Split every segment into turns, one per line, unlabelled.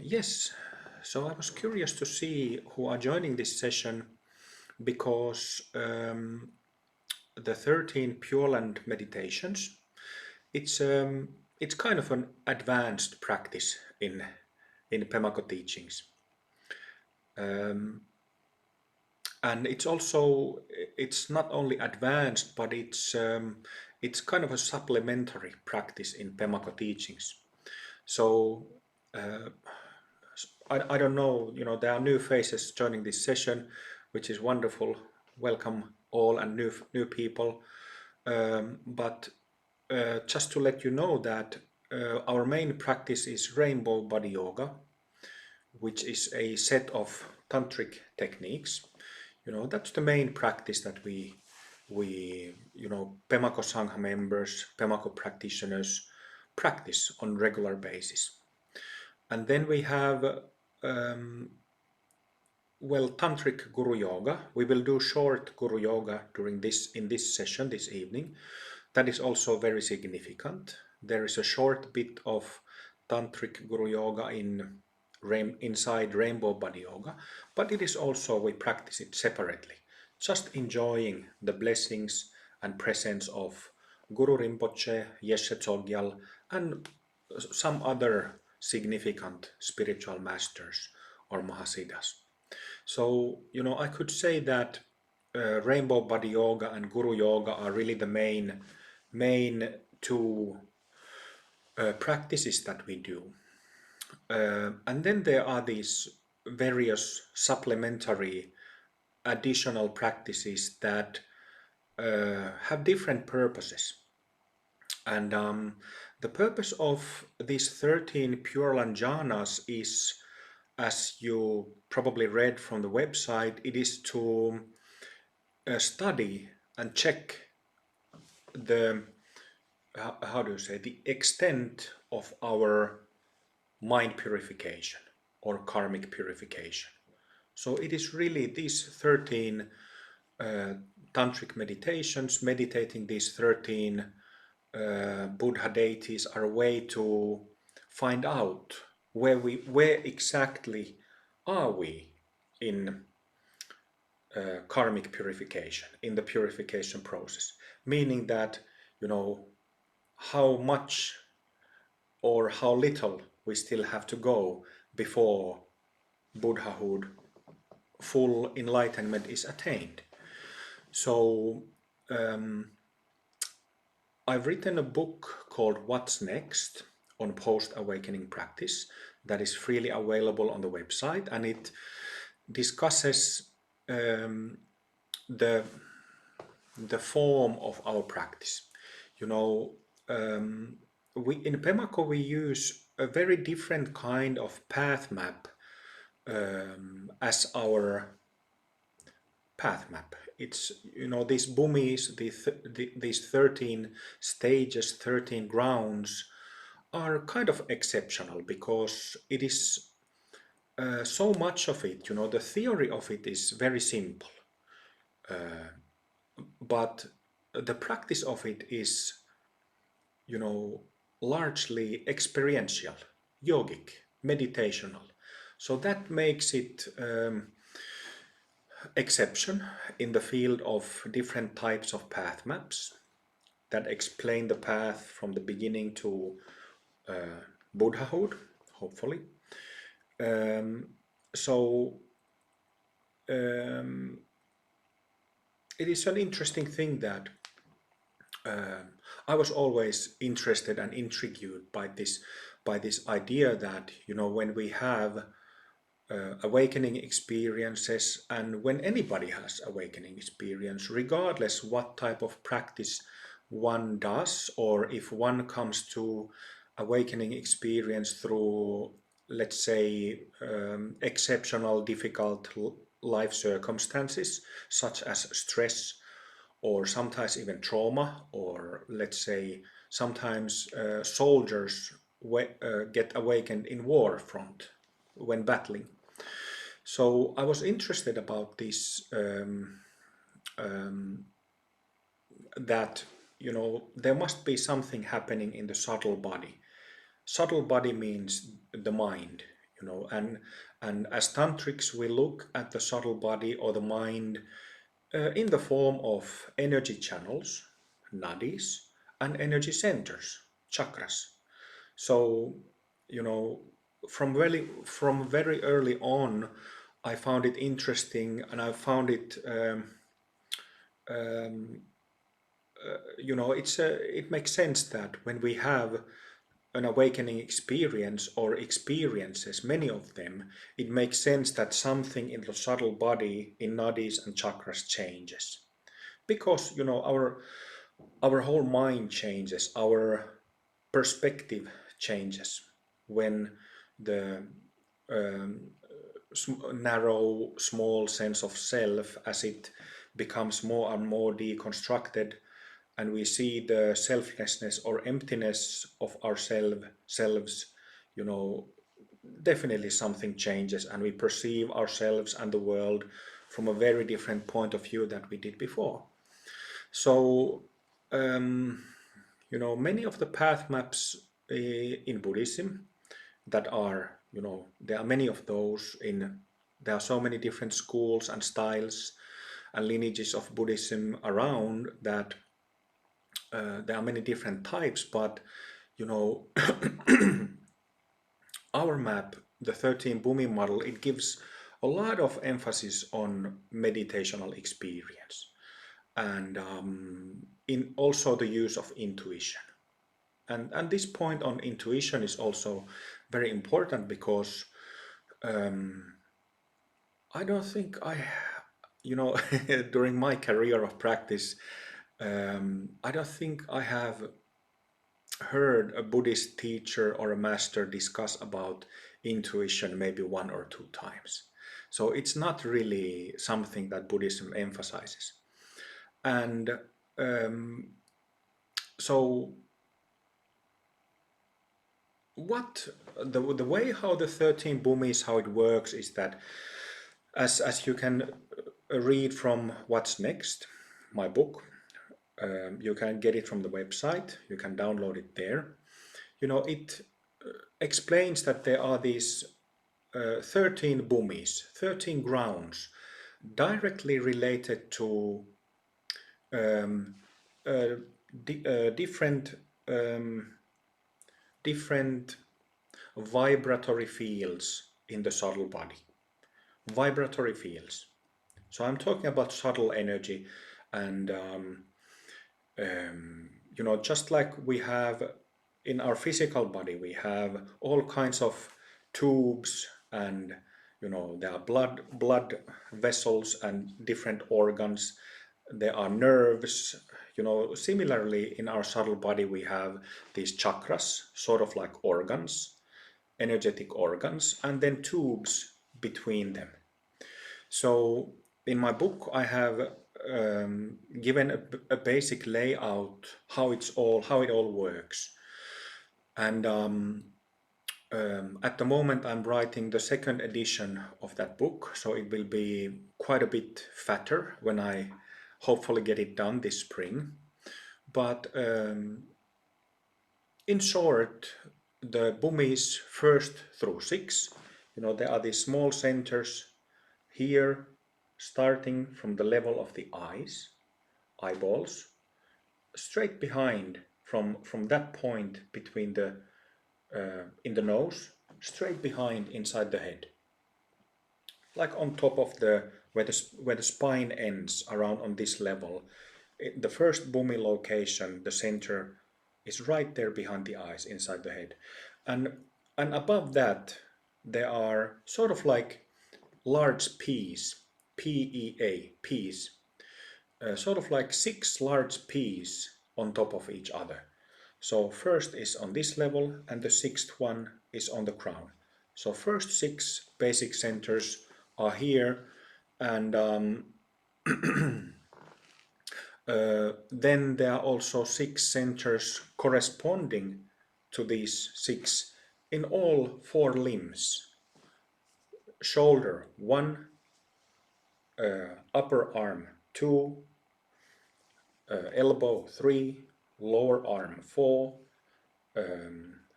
Yes, so I was curious to see who are joining this session because the 13 Pure Land meditations, it's kind of an advanced practice in Pemako teachings. And it's not only advanced, but it's kind of a supplementary practice in Pemako teachings. So I don't know, there are new faces joining this session, which is wonderful. Welcome all and new people. But just to let you know that our main practice is Rainbow Body Yoga, which is a set of tantric techniques. That's the main practice that we Pemako Sangha members, Pemako practitioners practice on regular basis. And then we have Tantric Guru Yoga. We will do short Guru Yoga in this session this evening. That is also very significant. There is a short bit of Tantric Guru Yoga inside Rainbow Body Yoga, but it is also, we practice it separately, just enjoying the blessings and presence of Guru Rinpoche, Yeshe Tsogyal, and some other significant spiritual masters or Mahasiddhas. So, I could say that Rainbow Body Yoga and Guru Yoga are really the main two practices that we do. And then there are these various supplementary additional practices that have different purposes. And the purpose of these 13 Pure Land Jhanas is, as you probably read from the website, it is to study and check the extent of our mind purification or karmic purification. So it is really these 13 tantric meditations, meditating these 13 Buddha deities are a way to find out where exactly are we in karmic purification, in the purification process, meaning that how much or how little we still have to go before Buddhahood, full enlightenment, is attained. So I've written a book called What's Next on post-awakening practice that is freely available on the website, and it discusses the form of our practice. We in Pemako we use a very different kind of path map as our path map. It's these Boomis, these 13 stages, 13 grounds are kind of exceptional because it is so much of it, the theory of it is very simple, but the practice of it is largely experiential, yogic, meditational. So that makes it exception in the field of different types of path maps that explain the path from the beginning to Buddhahood, hopefully. It is an interesting thing that I was always interested and intrigued by this idea that when we have awakening experiences, and when anybody has awakening experience, regardless what type of practice one does, or if one comes to awakening experience through, let's say, exceptional difficult life circumstances such as stress or sometimes even trauma, or let's say sometimes soldiers get awakened in war front when battling. So I was interested about this, that there must be something happening in the subtle body. Subtle body means the mind, and as tantrics we look at the subtle body or the mind in the form of energy channels, nadis, and energy centers, chakras. So, you know, from very early on, I found it interesting, and I found it, um, it makes sense that when we have an awakening experience or experiences, many of them, it makes sense that something in the subtle body, in nadis and chakras, changes. Because our whole mind changes, our perspective changes when the um, narrow, small sense of self, as it becomes more and more deconstructed, and we see the selflessness or emptiness of selves, you know, definitely something changes, and we perceive ourselves and the world from a very different point of view that we did before. So, many of the path maps in Buddhism that are, there are many of those there are so many different schools and styles and lineages of Buddhism around that there are many different types, but, you know, our map, the 13 Boomi model, it gives a lot of emphasis on meditational experience and in also the use of intuition. And this point on intuition is also very important because I don't think during my career of practice, I don't think I have heard a Buddhist teacher or a master discuss about intuition maybe one or two times. So it's not really something that Buddhism emphasizes. And so what the way how the 13 Bhumis, how it works is that as you can read from What's Next, my book, you can get it from the website, you can download it there. It explains that there are these 13 Bhumis, 13 grounds directly related to um, different different vibratory fields in the subtle body. Vibratory fields. So I'm talking about subtle energy, and just like we have in our physical body, we have all kinds of tubes, and there are blood vessels and different organs. There are nerves. Similarly, in our subtle body, we have these chakras, sort of like organs, energetic organs, and then tubes between them. So in my book, I have given a basic layout how it all works, and at the moment I'm writing the second edition of that book, so it will be quite a bit fatter when I hopefully get it done this spring. But in short, the Bhumis first through 6, there are these small centers here, starting from the level of the eyeballs, straight behind from that point between the in the nose, straight behind inside the head, like on top of where the spine ends, around on this level. The first Bhumi location, the center, is right there behind the eyes, inside the head, and above that there are sort of like large P's, PEA, P's, sort of like 6 large P's on top of each other. So first is on this level, and the 6th one is on the crown. So first 6 basic centers are here, and then there are also 6 centers corresponding to these 6 in all 4 limbs. Shoulder 1, upper arm 2, elbow 3, lower arm 4,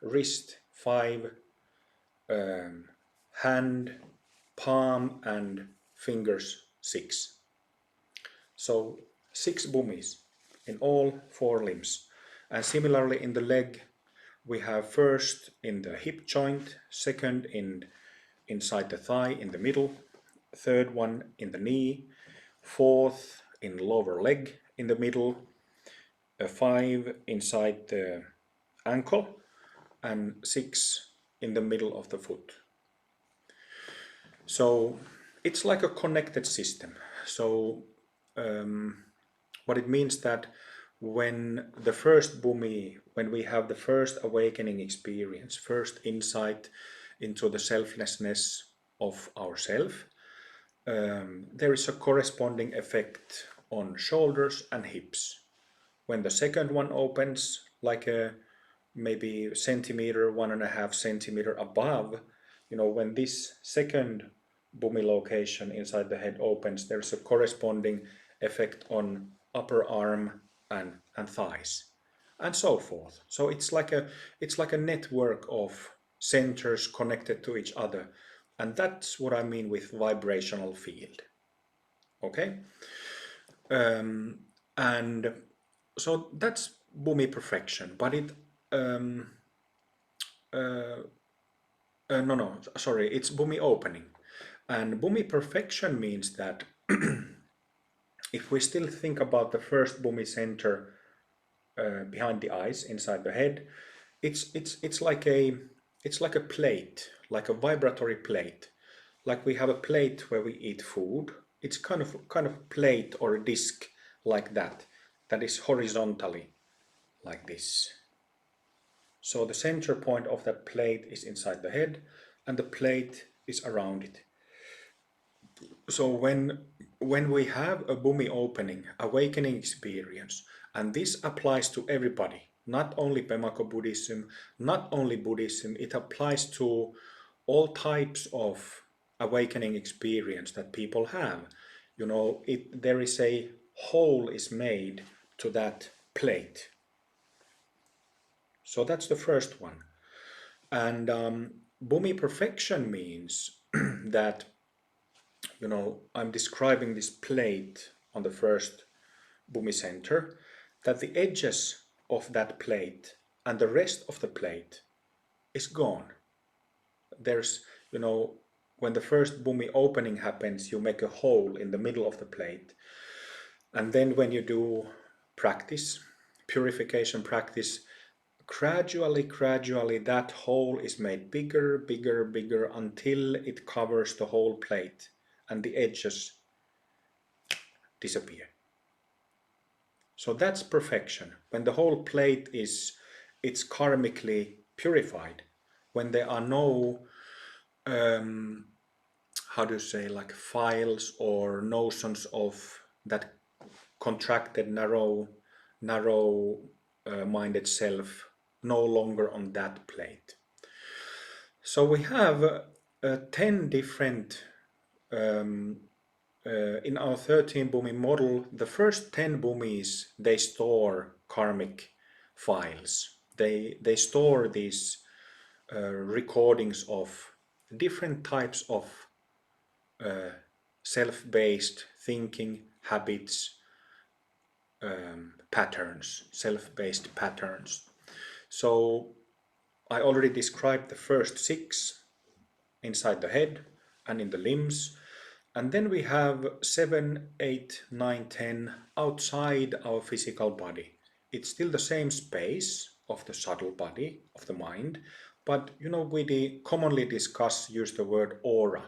wrist 5, hand, palm and fingers 6. So 6 Boomis in all 4 limbs. And similarly in the leg, we have first in the hip joint, second inside the thigh in the middle, third one in the knee, fourth in lower leg in the middle, 5 inside the ankle, and 6 in the middle of the foot. So it's like a connected system. So what it means that when the first Boomi, when we have the first awakening experience, first insight into the selflessness of ourself, there is a corresponding effect on shoulders and hips. When the second one opens, like a maybe centimeter, 1.5 centimeter above, when this second Boomi location inside the head opens, there's a corresponding effect on upper arm and thighs, and so forth. So it's like a network of centers connected to each other, and that's what I mean with vibrational field. Okay, and so that's Boomi perfection, but it sorry, it's Boomi opening. And Boomi perfection means that if we still think about the first Boomi center behind the eyes, inside the head, it's like a plate, like a vibratory plate. Like we have a plate where we eat food. It's kind of plate or a disc like that is horizontally like this. So the center point of that plate is inside the head, and the plate is around it. So when we have a Boomi opening, awakening experience, and this applies to everybody, not only Pemako Buddhism, not only Buddhism, it applies to all types of awakening experience that people have. There is a hole is made to that plate. So that's the first one. And Boomi perfection means that I'm describing this plate on the first Boomi center, that the edges of that plate and the rest of the plate is gone. There's, when the first Boomi opening happens, you make a hole in the middle of the plate. And then when you do practice, purification practice, gradually that hole is made bigger, bigger, bigger until it covers the whole plate and the edges disappear. So that's perfection. When the whole plate it's karmically purified, when there are no how do you say, like files or notions of that contracted, narrow minded self no longer on that plate. So we have 10 different in our 13 Boomi model. The first 10 Boomis, they store karmic files. They store these recordings of different types of self-based thinking, habits, patterns, self-based patterns. So I already described the first 6 inside the head and in the limbs. And then we have 7, 8, 9, 10 outside our physical body. It's still the same space of the subtle body, of the mind, but we commonly use the word aura,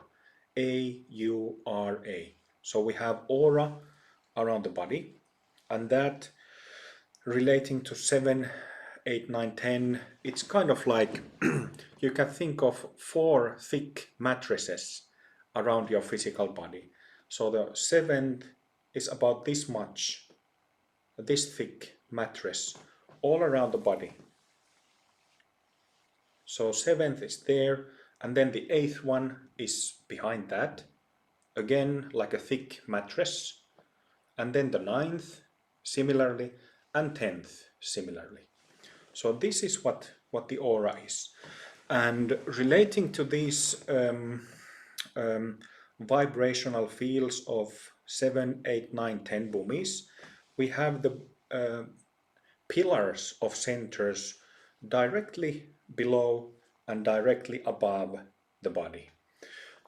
A-U-R-A. So we have aura around the body, and that relating to 7, 8, 9, 10, it's kind of like you can think of 4 thick mattresses around your physical body. So the 7th is about this much, this thick mattress all around the body. So 7th is there, and then the 8th one is behind that, again like a thick mattress, and then the 9th similarly, and 10th similarly. So this is what the aura is. And relating to these vibrational fields of 7, 8, 9, 10 Boomis, we have the pillars of centers directly below and directly above the body.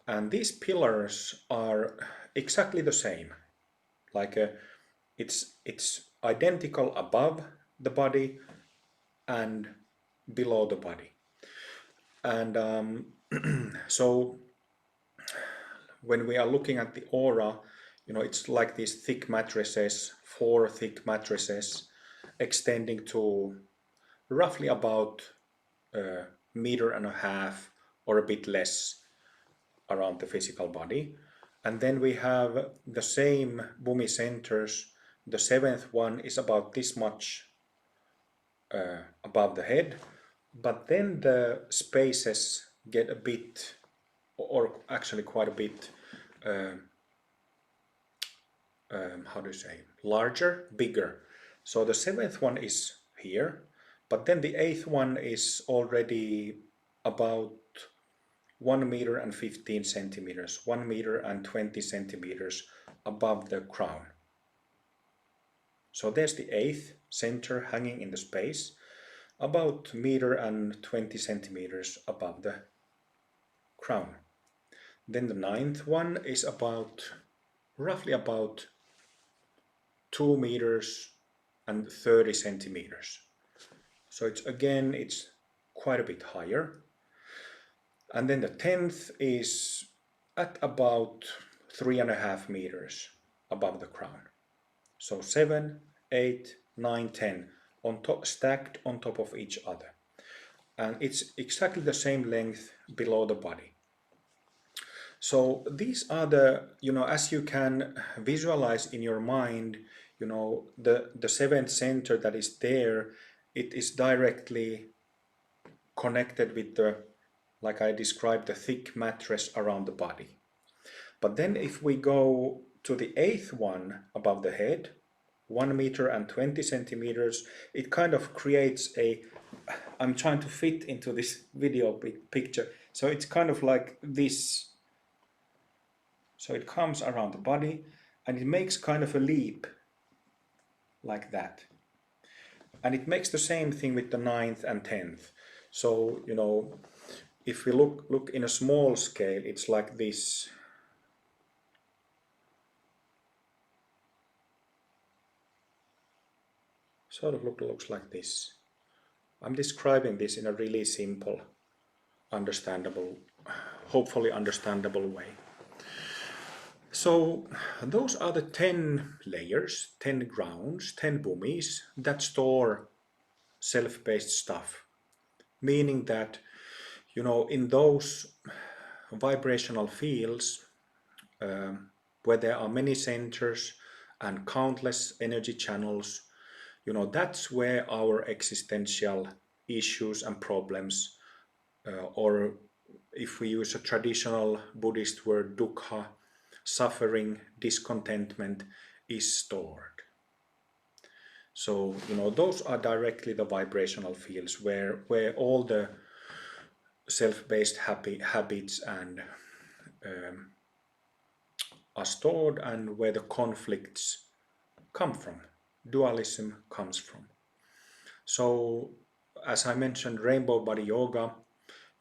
And these pillars are exactly the same. Like it's identical above the body and below the body. And so when we are looking at the aura, it's like these thick matrices, 4 thick matrices extending to roughly about a meter and a half or a bit less around the physical body. And then we have the same Boomi centers. The 7th one is about this much above the head, but then the spaces get a bit, or actually quite a bit, how do you say, larger, bigger. So the 7th one is here, but then the 8th one is already about 1 meter and 15 centimeters, 1 meter and 20 centimeters above the crown. So there's the 8th center hanging in the space, about meter and 20 centimeters above the crown. Then the 9th one is roughly about 2 meters and 30 centimeters. So it's quite a bit higher. And then the 10th is at about 3.5 meters above the crown. So 7, 8, 9, 10 on top, stacked on top of each other. And it's exactly the same length below the body. So these are the, as you can visualize in your mind, the 7th center that is there, it is directly connected with the, like I described, the thick mattress around the body. But then if we go to the 8th one above the head, 1 meter and 20 centimeters, it kind of creates I'm trying to fit into this video picture. So it's kind of like this. So it comes around the body and it makes kind of a leap like that. And it makes the same thing with the 9th and 10th. So, if we look in a small scale, it's like this. Sort of looks like this. I'm describing this in a really simple, understandable, hopefully understandable way. So those are the 10 layers, 10 grounds, 10 Boomis that store self-based stuff. Meaning that, in those vibrational fields where there are many centers and countless energy channels, that's where our existential issues and problems, or if we use a traditional Buddhist word, dukkha, suffering, discontentment, is stored. So, those are directly the vibrational fields where all the self-based habits and are stored, and where the conflicts come from, dualism comes from. So, as I mentioned, rainbow body yoga,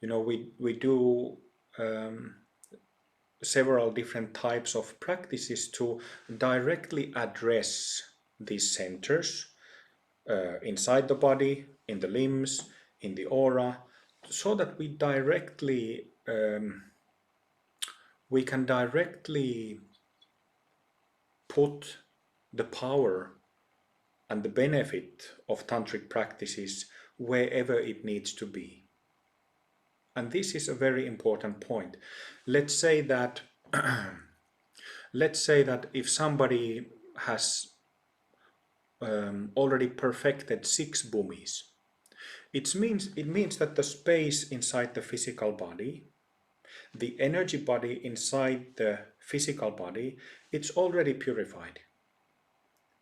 we do several different types of practices to directly address these centers inside the body, in the limbs, in the aura, so that we can directly put the power and the benefit of tantric practices wherever it needs to be. And this is a very important point. Let's say that if somebody has already perfected 6 Boomis, it means that the space inside the physical body, the energy body inside the physical body, it's already purified.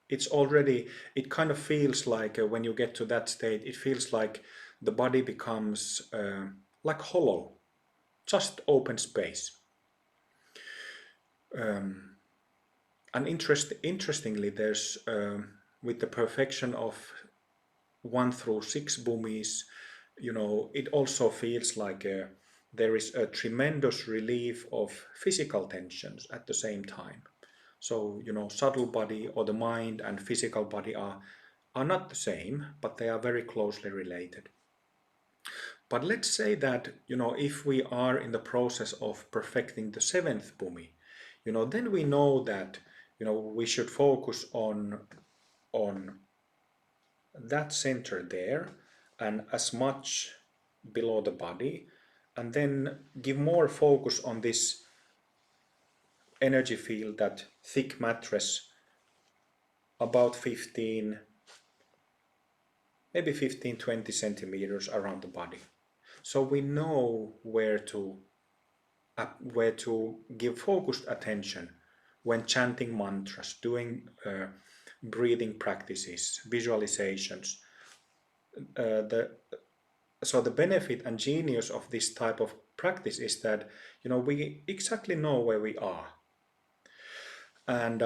It kind of feels like when you get to that state, it feels like the body becomes like hollow, just open space. And interestingly, there's with the perfection of 1 through 6 Boomis, it also feels like there is a tremendous relief of physical tensions at the same time. So, subtle body or the mind and physical body are not the same, but they are very closely related. But let's say that, if we are in the process of perfecting the 7th Bhumi, then we know that, we should focus on that center there and as much below the body, and then give more focus on this energy field, that thick mattress, about 15, maybe 15-20 centimeters around the body. So we know where to give focused attention when chanting mantras, doing breathing practices, visualizations. So the benefit and genius of this type of practice is that we exactly know where we are. And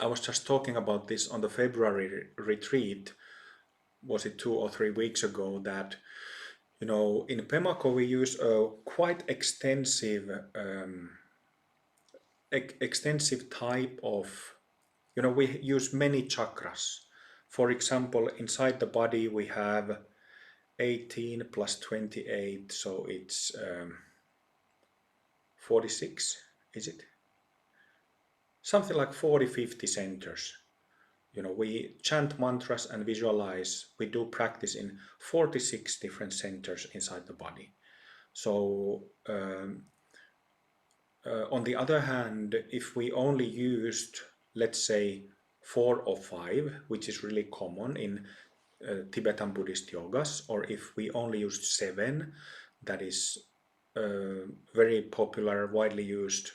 I was just talking about this on the February retreat, was it 2 or 3 weeks ago, that in Pemako we use a quite extensive type of, we use many chakras. For example, inside the body we have 18 plus 28, so it's 46, is it? Something like 40-50 centers. We chant mantras and visualize, we do practice in 46 different centers inside the body. So on the other hand, if we only used, let's say, 4 or 5, which is really common in Tibetan Buddhist yogas, or if we only used 7, that is very popular, widely used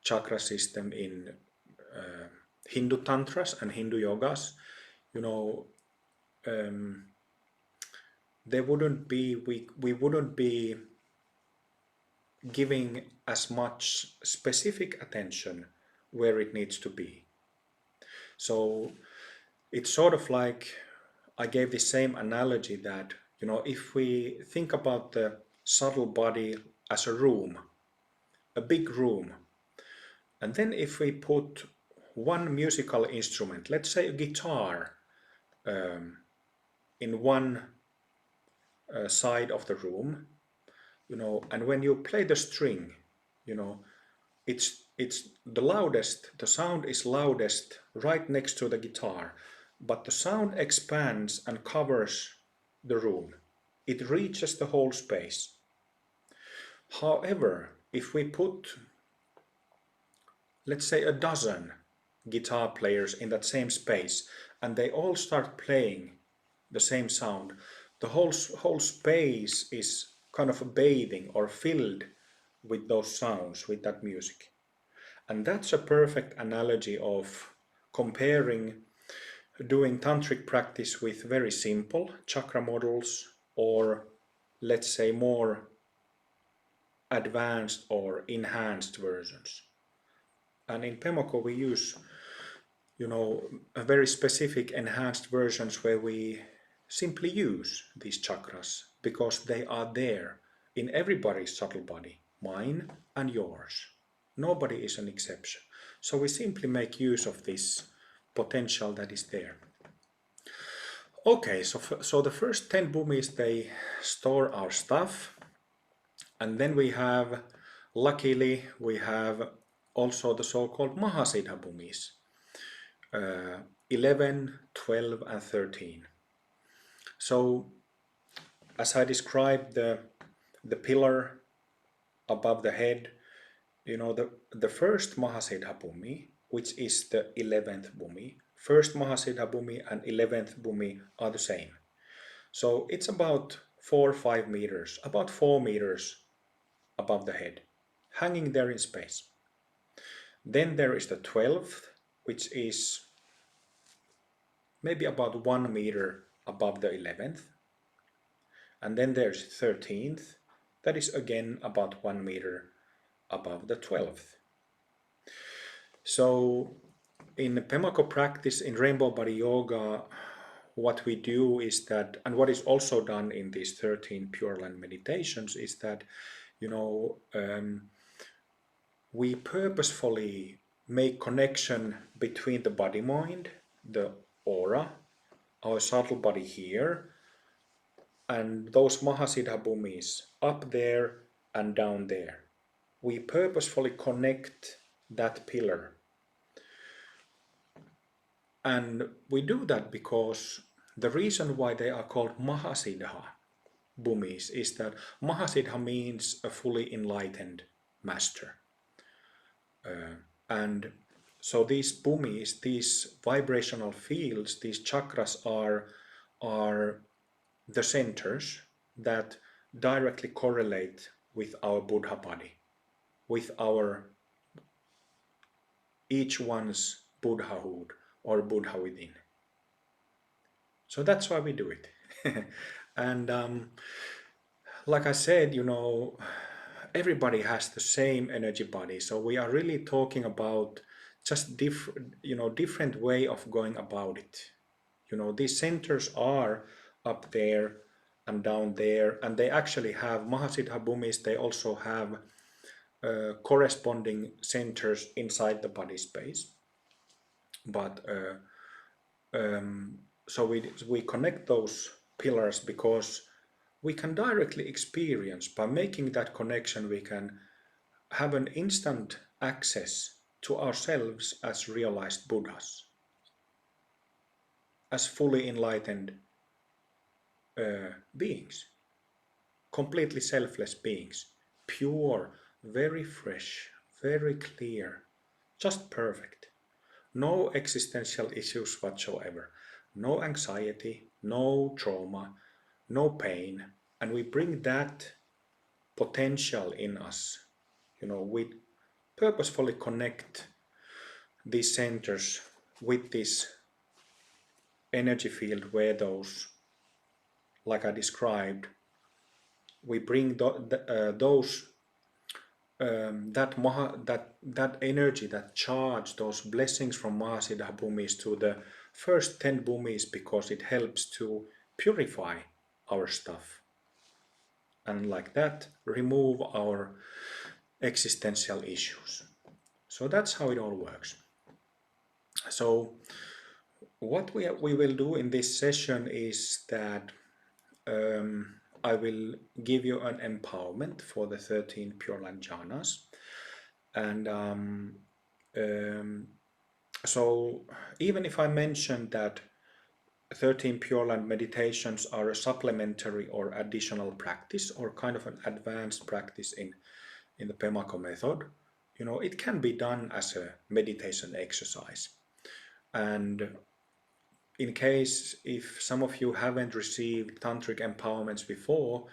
chakra system in Hindu tantras and Hindu yogas, there wouldn't be, we wouldn't be giving as much specific attention where it needs to be. So it's sort of like, I gave the same analogy that, if we think about the subtle body as a room, a big room, and then if we put one musical instrument, let's say a guitar, in one side of the room, and when you play the string, it's the loudest, the sound is loudest right next to the guitar, but the sound expands and covers the room. It reaches the whole space. However, if we put, let's say, a dozen guitar players in that same space, and they all start playing the same sound, the whole space is kind of bathing or filled with those sounds, with that music. And that's a perfect analogy of comparing doing tantric practice with very simple chakra models, or let's say more advanced or enhanced versions. And in Pemako we use, a very specific enhanced versions where we simply use these chakras because they are there in everybody's subtle body, mine and yours. Nobody is an exception. So we simply make use of this potential that is there. Okay, so the first 10 Bhumis, they store our stuff, and then we have, luckily, we have also the so-called Mahasiddha Bhumis, 11, 12 and 13. So as I described the pillar above the head, the first Mahasiddha Bhumi, which is the 11th Bhumi, first Mahasiddha Bhumi and 11th Bhumi are the same. So it's about 4 or 5 meters, about 4 meters above the head, hanging there in space. Then there is the 12th, which is maybe about 1 meter above the 11th. And then there's 13th, that is again about 1 meter above the 12th. So in Pemako practice, in Rainbow Body Yoga, what we do is that, and what is also done in these 13 Pure Land meditations, is that, we purposefully make connection between the body mind, the aura, our subtle body here, and those Mahasiddha Bhumis up there and down there. We purposefully connect that pillar. And we do that because the reason why they are called Mahasiddha Bhumis is that Mahasiddha means a fully enlightened master. And so these Bhumis, these vibrational fields, these chakras are the centers that directly correlate with our Buddha body, with our each one's Buddhahood or Buddha within. So that's why we do it. And like I said, everybody has the same energy body. So we are really talking about just different way of going about it. These centers are up there and down there, and they actually have Mahasiddha Bhumis. They also have corresponding centers inside the body space. But so we connect those pillars because we can directly experience, by making that connection, we can have an instant access to ourselves as realized Buddhas, as fully enlightened beings, completely selfless beings, pure, very fresh, very clear, just perfect. No existential issues whatsoever, no anxiety, no trauma, no pain, and we bring that potential in us. We purposefully connect these centers with this energy field where those, like I described, we bring those that energy, that charge, those blessings from Mahasiddha Bhumis to the first 10 Bhumis, because it helps to purify our stuff, and like that remove our existential issues. So that's how it all works. So what we will do in this session is that I will give you an empowerment for the 13 Pure Land Jhanas. And so even if I mentioned that 13 Pure Land meditations are a supplementary or additional practice, or kind of an advanced practice in the Pemako method, it can be done as a meditation exercise. And in case if some of you haven't received tantric empowerments before,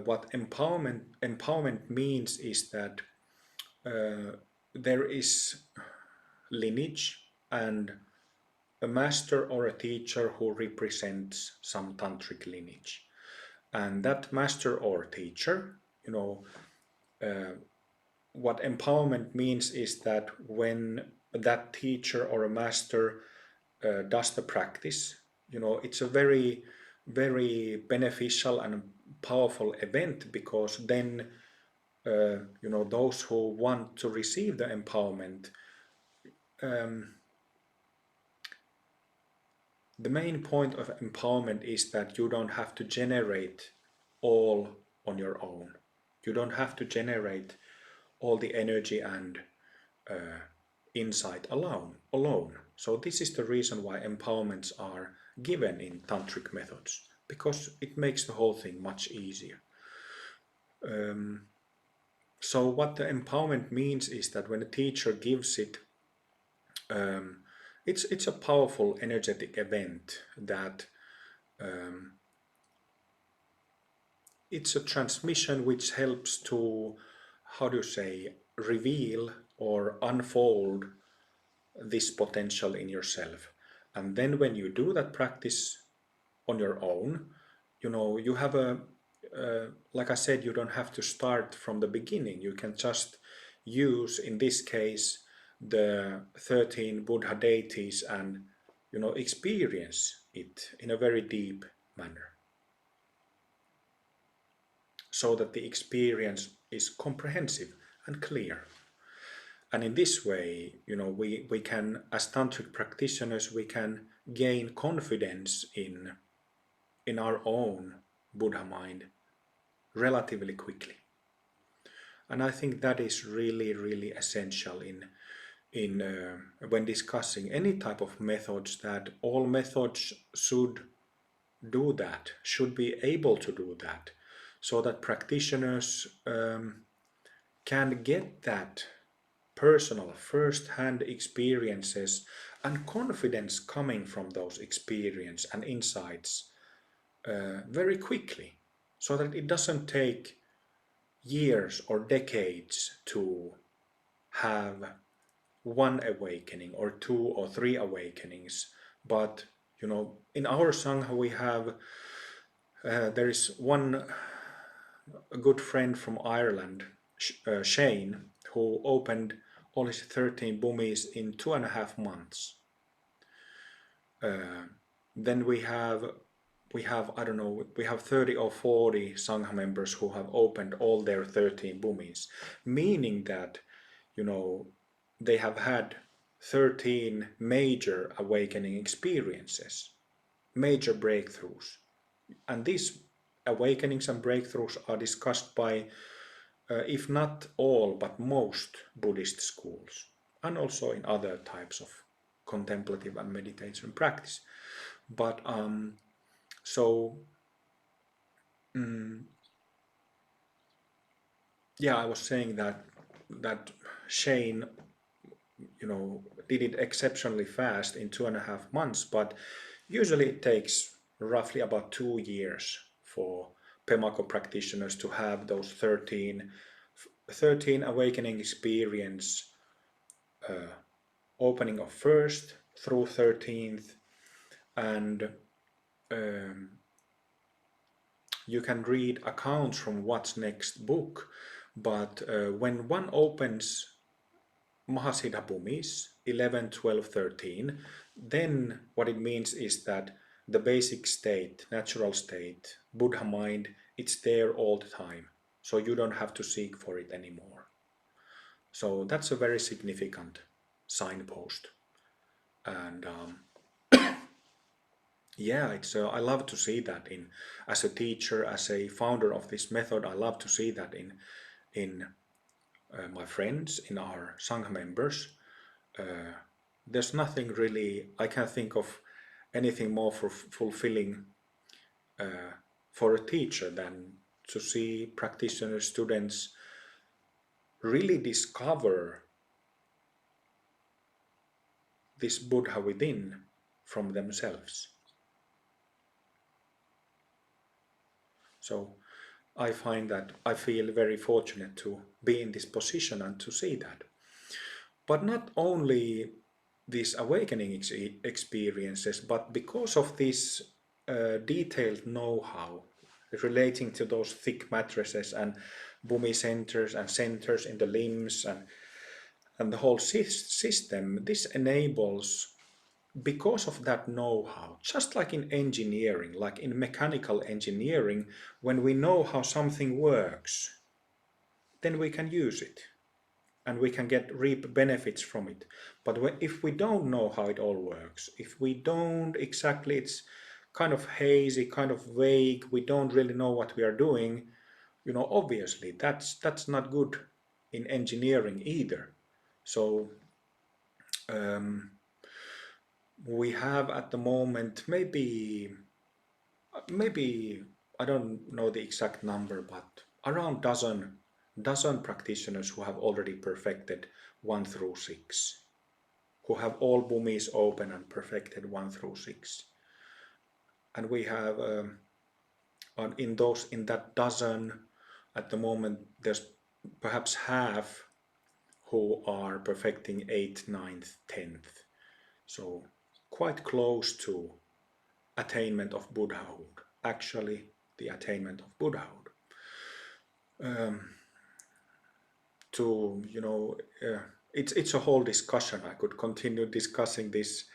what empowerment means is that there is lineage and a master or a teacher who represents some tantric lineage, and that master or teacher, what empowerment means is that when that teacher or a master does the practice, it's a very, very beneficial and powerful event, because then those who want to receive the empowerment, the main point of empowerment is that you don't have to generate all on your own. You don't have to generate all the energy and insight alone. So this is the reason why empowerments are given in tantric methods, because it makes the whole thing much easier. So what the empowerment means is that when a teacher gives it, it's a powerful energetic event that it's a transmission which helps to, reveal or unfold this potential in yourself. And then when you do that practice on your own, you have like I said, you don't have to start from the beginning. You can just use, in this case, the 13 Buddha deities and, experience it in a very deep manner, so that the experience is comprehensive and clear. And in this way, we can, as tantric practitioners, we can gain confidence in our own Buddha mind relatively quickly. And I think that is really, really essential in when discussing any type of methods, that all methods should do that, should be able to do that, so that practitioners can get that personal first-hand experiences and confidence coming from those experiences and insights very quickly, so that it doesn't take years or decades to have one awakening or two or three awakenings. But in our Sangha we have there is one a good friend from Ireland, Shane, who opened all his 13 Boomis in 2.5 months. Then we have I don't know, we have 30 or 40 Sangha members who have opened all their 13 Boomis, meaning that they have had 13 major awakening experiences, major breakthroughs. And these awakenings and breakthroughs are discussed by, if not all, but most Buddhist schools, and also in other types of contemplative and meditation practice. But yeah, I was saying that Shane, did it exceptionally fast in 2.5 months, but usually it takes roughly about 2 years for Pemako practitioners to have those 13 awakening experience, opening of first through 13th, and you can read accounts from What's Next book, but when one opens Mahasiddha Bhumis 11, 12, 13, then what it means is that the basic state, natural state, Buddha mind, it's there all the time. So you don't have to seek for it anymore. So that's a very significant signpost. And yeah, it's I love to see that as a teacher, as a founder of this method. I love to see that in my friends, in our Sangha members. There's nothing really, I can't think of anything more fulfilling for a teacher than to see practitioners, students really discover this Buddha within from themselves. So I find that I feel very fortunate to be in this position and to see that. But not only these awakening experiences, but because of this detailed know-how relating to those thick mattresses and Boomi centers in the limbs and the whole system, this enables, because of that know-how, just like in engineering, like in mechanical engineering, when we know how something works, then we can use it and we can reap benefits from it. But if we don't know how it all works, if we don't exactly, it's kind of hazy, kind of vague, we don't really know what we are doing, obviously that's not good in engineering either. So we have at the moment maybe I don't know the exact number, but around dozen practitioners who have already perfected 1 through 6, who have all Bhumis open and perfected 1 through 6. And we have in that dozen at the moment, there's perhaps half who are perfecting 8th, 9th, 10th. So quite close to attainment of Buddhahood. actually the attainment of Buddhahood. It's a whole discussion. I could continue discussing this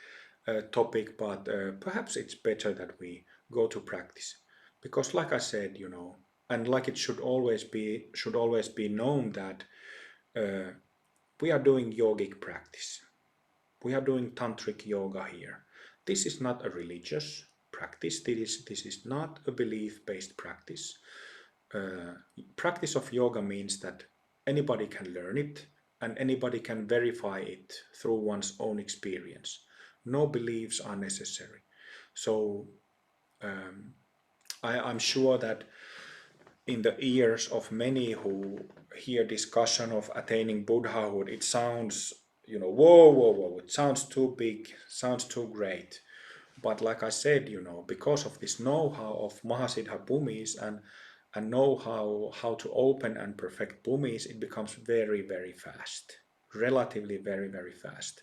topic, but perhaps it's better that we go to practice, because, like I said, and like it should always be known that we are doing yogic practice. We are doing tantric yoga here. This is not a religious practice. This is not a belief-based practice. Practice of yoga means that anybody can learn it and anybody can verify it through one's own experience. No beliefs are necessary. So I'm sure that in the ears of many who hear discussion of attaining Buddhahood, it sounds, whoa, whoa, whoa, it sounds too big, sounds too great. But like I said, because of this know-how of Mahasiddha Bhumis and know how to open and perfect Bhumis, it becomes very, very fast, relatively very, very fast.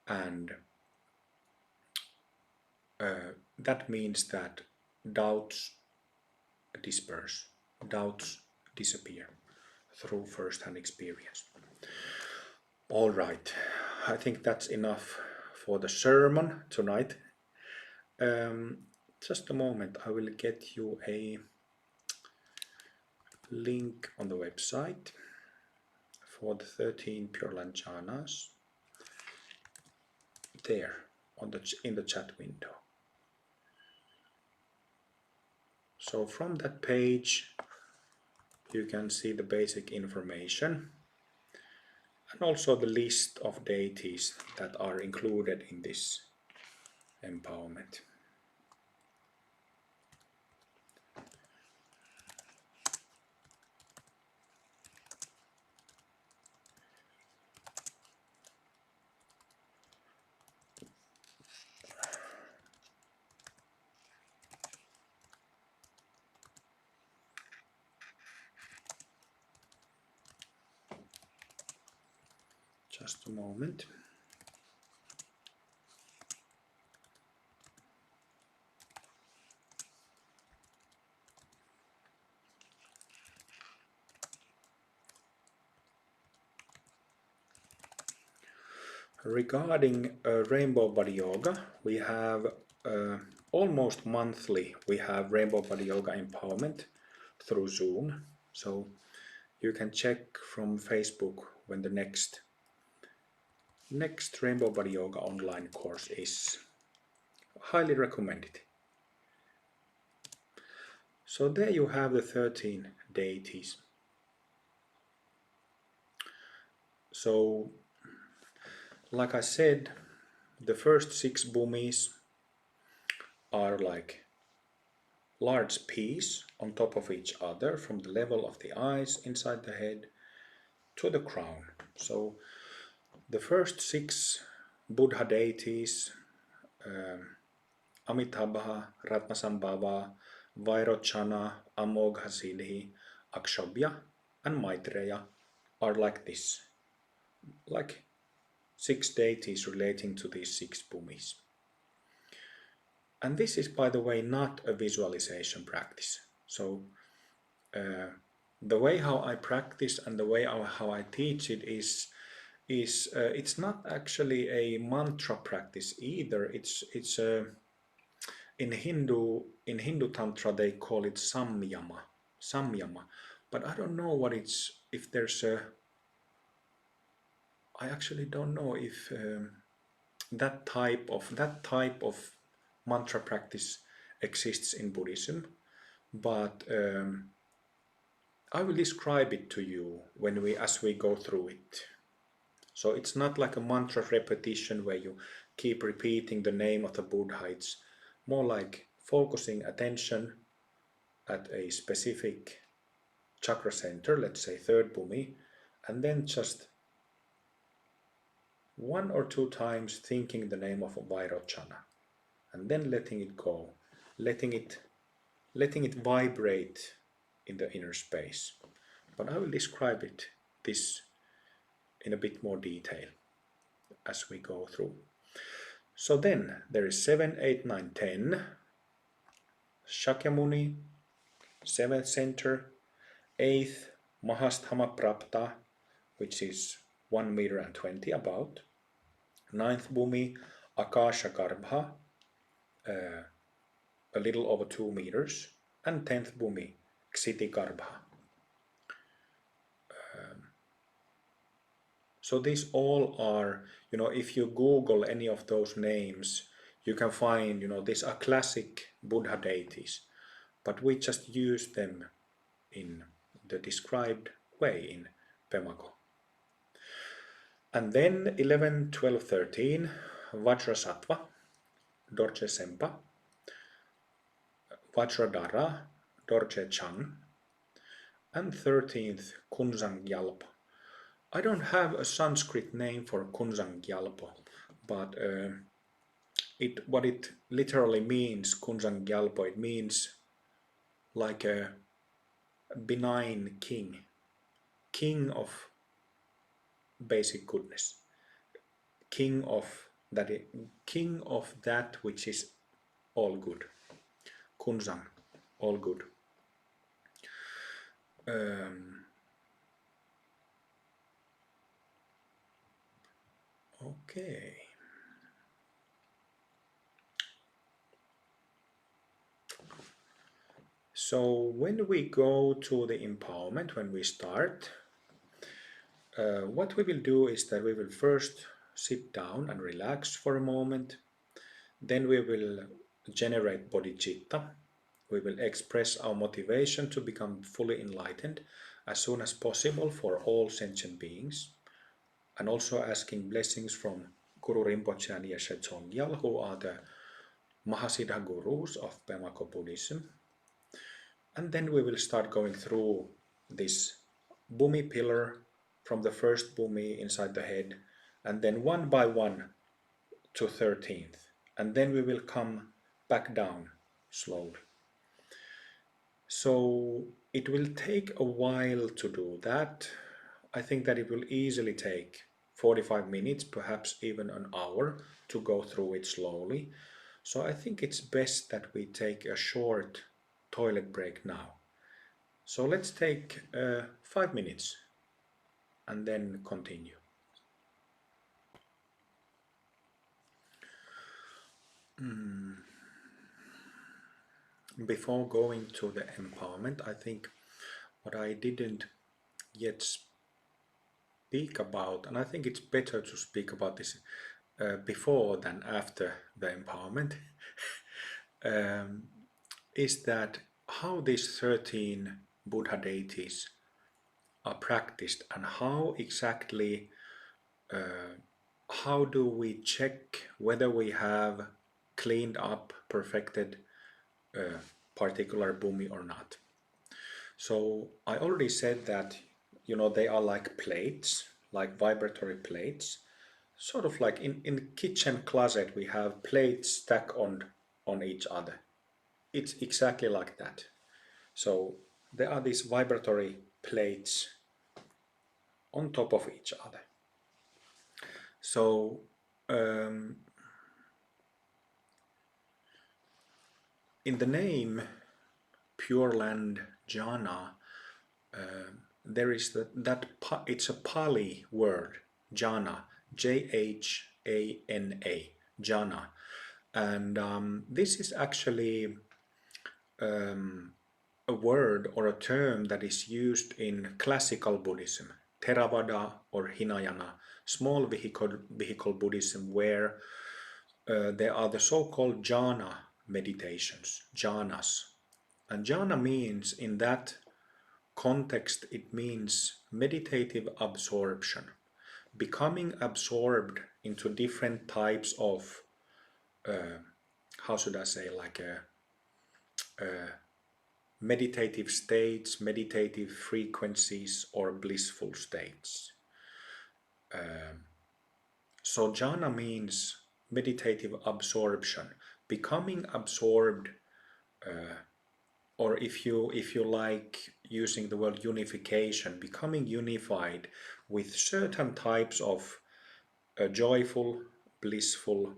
And that means that doubts disperse, doubts disappear through first-hand experience. All right, I think that's enough for the sermon tonight. Just a moment, I will get you a link on the website for the 13 Pure Land Jhanas there in the chat window. So from that page you can see the basic information and also the list of deities that are included in this empowerment. Just a moment. Regarding Rainbow Body Yoga, we have almost monthly we have Rainbow Body Yoga empowerment through Zoom. So you can check from Facebook when the next Rainbow Body Yoga online course is. Highly recommended. So there you have the 13 deities. So like I said, the first 6 Bhumis are like large peas on top of each other from the level of the eyes inside the head to the crown. So the first 6 Buddha deities, Amitabha, Ratnasambhava, Vairochana, Amoghasiddhi, Akshobhya and Maitreya are like this, like 6 deities relating to these 6 Bhumis. And this is, by the way, not a visualization practice. So the way how I practice and the way how I teach it is it's not actually a mantra practice either. It's in Hindu Tantra they call it samyama, but I don't know what it's, if there's a, I actually don't know if that type of mantra practice exists in Buddhism, but I will describe it to you as we go through it. So it's not like a mantra repetition where you keep repeating the name of the Buddha. It's more like focusing attention at a specific chakra center, let's say 3rd Bhumi, and then just 1 or 2 times thinking the name of Vairochana, and then letting it go, letting it vibrate in the inner space. But I will describe this in a bit more detail as we go through. So then there is 7, 8, 9, 10. Shakyamuni, 7th center. 8th, Mahasthama Prapta, which is 1 meter and 20 about. 9th Boomi, Akasha Garbha, a little over 2 meters. And 10th Boomi, Ksiti Garbha. So these all are, if you Google any of those names, you can find, these are classic Buddha deities, but we just use them in the described way in Pemago. And then 11, 12, 13, Vajrasattva, Dorje Sempa, Vajradhara, Dorje Chang, and 13th, Kunzang Gyalpa. I don't have a Sanskrit name for Kunzang Gyalpa, but what it literally means, Kunzang Gyalpa, it means like a benign king, king of basic goodness, king of that which is all good. Kunzang, all good. Okay. So when we go to the empowerment, when we start, what we will do is that we will first sit down and relax for a moment. Then we will generate bodhicitta. We will express our motivation to become fully enlightened as soon as possible for all sentient beings, and also asking blessings from Guru Rinpoche and Yeshe Tsongyal, who are the Mahasiddha gurus of Pemago Buddhism. And then we will start going through this Boomi pillar from the first Boomi inside the head, and then one by one to 13th. And then we will come back down slowly. So it will take a while to do that. I think that it will easily take 45 minutes, perhaps even an hour, to go through it slowly. So I think it's best that we take a short toilet break now. So let's take 5 minutes and then continue. Before going to the empowerment, I think what I didn't yet speak about, and I think it's better to speak about this before than after the empowerment, is that how these 13 Buddha deities are practiced, and how exactly, how do we check whether we have cleaned up, perfected a particular Boomi or not. So I already said that, they are like plates, like vibratory plates, sort of like in kitchen closet we have plates stacked on each other. It's exactly like that. So there are these vibratory plates on top of each other. So in the name Pure Land Jhana, there is it's a Pali word, Jhana, Jhana, Jhana, and this is actually a word or a term that is used in classical Buddhism, Theravada or Hinayana, small vehicle Buddhism, where there are the so-called jhana meditations, jhanas. And jhana means, in that context, it means meditative absorption, becoming absorbed into different types of, how should I say, like meditative states, meditative frequencies, or blissful states. So jhana means meditative absorption, becoming absorbed, or if you like using the word unification, becoming unified with certain types of joyful, blissful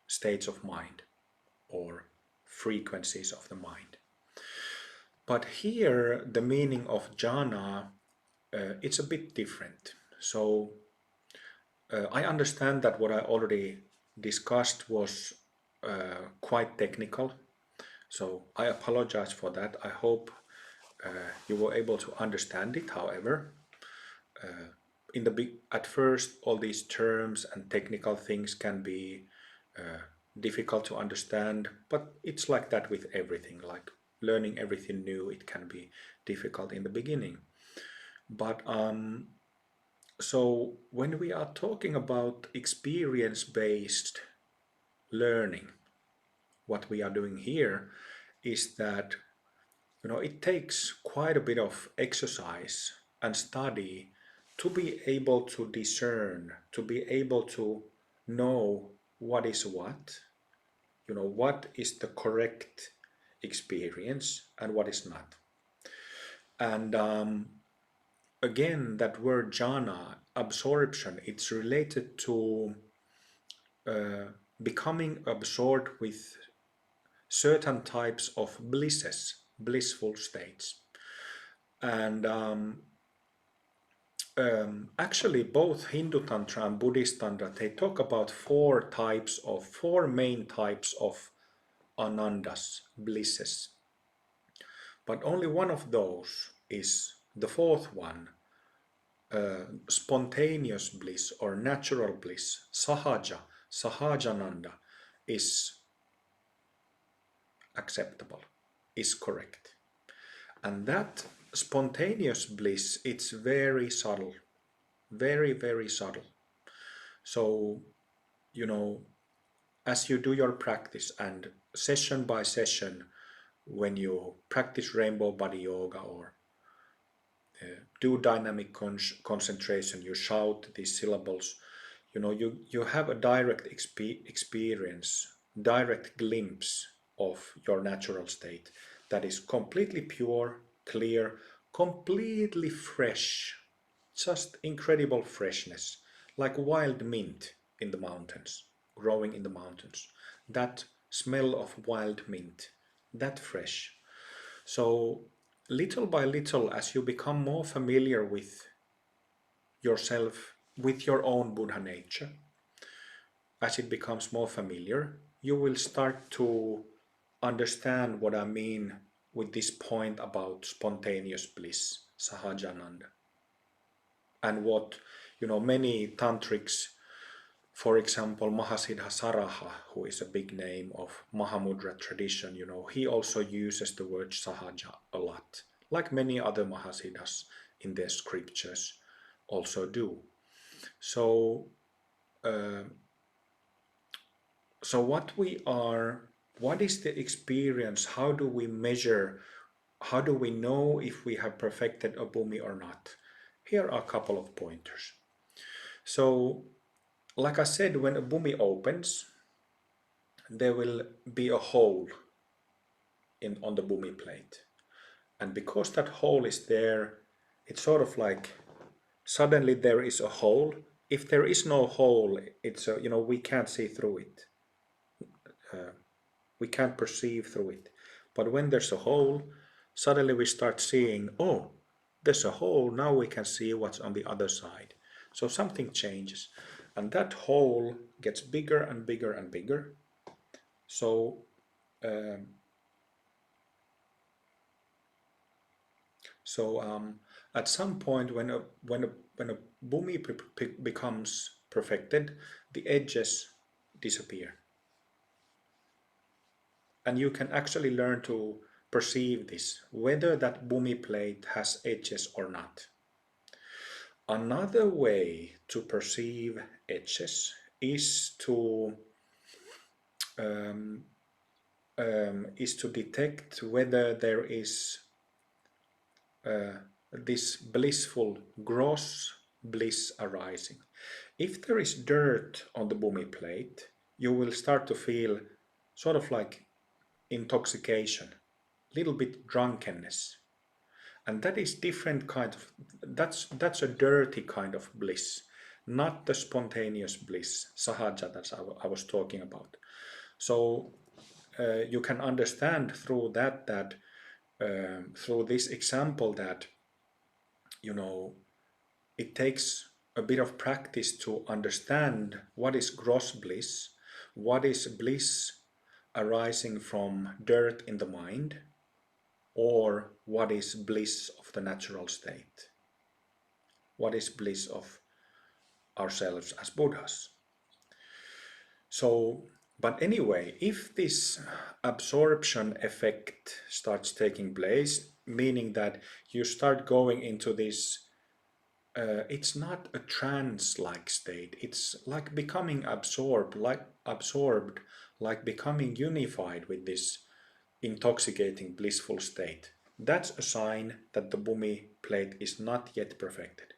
states of mind, or frequencies of the mind. But here the meaning of jhana, it's a bit different. So I understand that what I already discussed was quite technical, so I apologize for that. I hope you were able to understand it. However, at first, all these terms and technical things can be difficult to understand, but it's like that with everything. Like learning everything new, it can be difficult in the beginning. But so when we are talking about experience-based learning, what we are doing here is that it takes quite a bit of exercise and study to be able to discern, to be able to know what is what is the correct experience and what is not. And again, that word jhana, absorption, it's related to becoming absorbed with certain types of blisses, blissful states. And actually both Hindu Tantra and Buddhist Tantra, they talk about four main types of anandas, blisses. But only one of those is the fourth one, spontaneous bliss or natural bliss, sahajananda, is acceptable, is correct. And that spontaneous bliss, it's very subtle, very, very subtle. So, as you do your practice and session by session, when you practice rainbow body yoga or do dynamic concentration, you shout these syllables, you have a direct experience, direct glimpse of your natural state that is completely pure, clear, completely fresh, just incredible freshness, like wild mint in the mountains, growing in the mountains. That smell of wild mint, that fresh. So little by little, as you become more familiar with yourself, with your own Buddha nature, as it becomes more familiar, you will start to understand what I mean with this point about spontaneous bliss, sahajananda. And what, many tantrics, for example, Mahasiddha Saraha, who is a big name of Mahamudra tradition, he also uses the word sahaja a lot, like many other Mahasiddhas in their scriptures also do. So, what is the experience? How do we measure? How do we know if we have perfected a Boomi or not? Here are a couple of pointers. So, like I said, when a Boomi opens, there will be a hole on the Boomi plate. And because that hole is there, it's sort of like suddenly there is a hole. If there is no hole, it's we can't see through it. We can't perceive through it. But when there's a hole, suddenly we start seeing, oh, there's a hole, now we can see what's on the other side. So something changes. And that hole gets bigger and bigger and bigger. So at some point, when a Boomi becomes perfected, the edges disappear. And you can actually learn to perceive this, whether that Boomi plate has edges or not. Another way to perceive edges is to detect whether there is this blissful gross bliss arising. If there is dirt on the Boomi plate, you will start to feel sort of like intoxication, little bit drunkenness, and that is different kind of, that's a dirty kind of bliss, not the spontaneous bliss, sahaja, that I was talking about. So you can understand through that through this example that, you know, it takes a bit of practice to understand what is gross bliss, what is bliss arising from dirt in the mind, or what is bliss of the natural state, what is bliss of ourselves as Buddhas. So, but anyway, if this absorption effect starts taking place, meaning that you start going into this, it's not a trance-like state, it's like becoming absorbed, like becoming unified with this intoxicating blissful state. That's a sign that the Boomi plate is not yet perfected.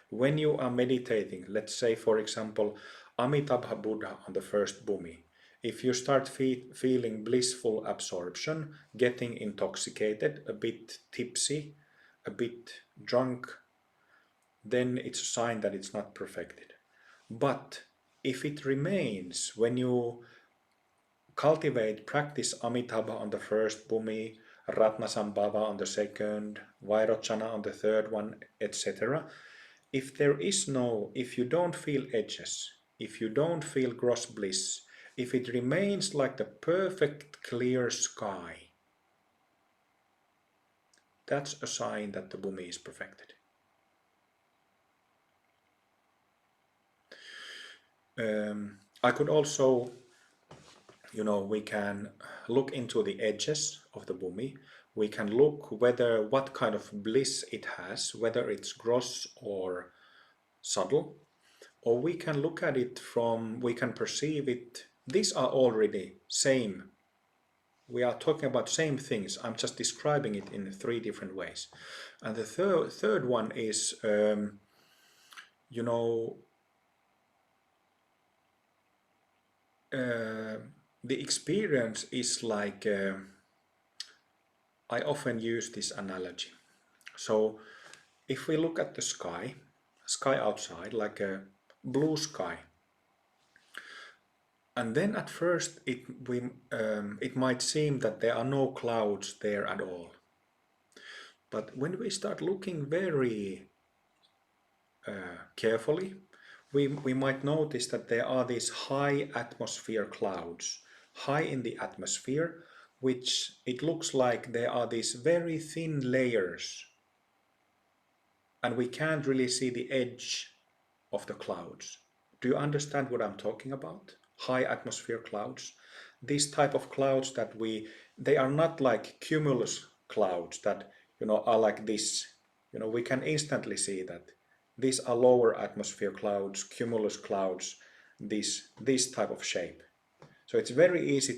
When you are meditating, let's say for example Amitabha Buddha on the first Boomi, if you start feeling blissful absorption, getting intoxicated, a bit tipsy, a bit drunk, then it's a sign that it's not perfected. But if it remains, when you cultivate, practice Amitabha on the first Bhumi, Ratnasambhava on the second, Vairochana on the third one, etc. If you don't feel edges, if you don't feel gross bliss, if it remains like the perfect clear sky, that's a sign that the Bhumi is perfected. I could also, we can look into the edges of the Bhumi. We can look what kind of bliss it has, whether it's gross or subtle, or we can look at it we can perceive it. These are already same. We are talking about same things. I'm just describing it in 3 different ways. And the third one is, the experience is like, I often use this analogy. So if we look at the sky outside, like a blue sky, and then at first it might seem that there are no clouds there at all. But when we start looking very carefully, we might notice that there are these high atmosphere clouds, high in the atmosphere, which it looks like there are these very thin layers, and we can't really see the edge of the clouds. Do you understand what I'm talking about? High atmosphere clouds. These type of clouds that they are not like cumulus clouds that, are like this. We can instantly see that these are lower atmosphere clouds, cumulus clouds, this type of shape. So it's very easy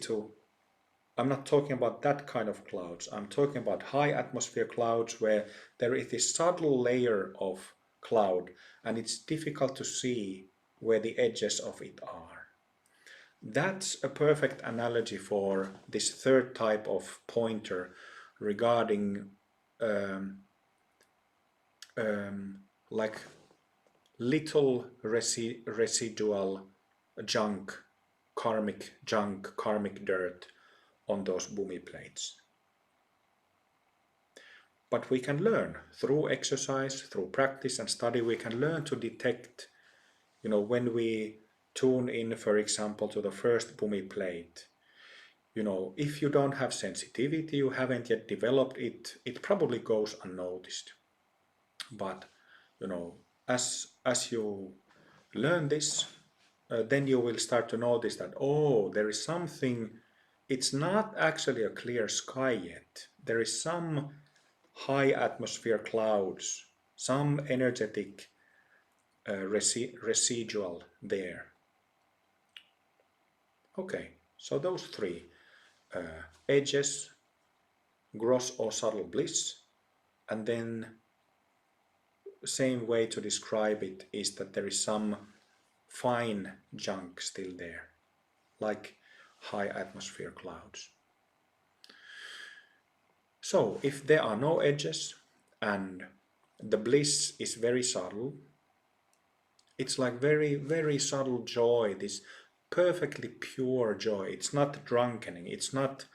I'm not talking about that kind of clouds. I'm talking about high atmosphere clouds where there is this subtle layer of cloud and it's difficult to see where the edges of it are. That's a perfect analogy for this third type of pointer regarding like little residual junk, karmic dirt on those Bhumi plates. But we can learn through exercise, through practice and study, we can learn to detect, when we tune in, for example, to the first Bhumi plate, if you don't have sensitivity, you haven't yet developed it, it probably goes unnoticed. But, as you learn this, then you will start to notice that, there is something. It's not actually a clear sky yet. There is some high atmosphere clouds, some energetic residual there. Okay, so those 3 edges, gross or subtle bliss, and then same way to describe it is that there is some fine junk still there, like high atmosphere clouds. So if there are no edges and the bliss is very subtle, it's like very, very subtle joy, this perfectly pure joy. It's not drunkening, it's not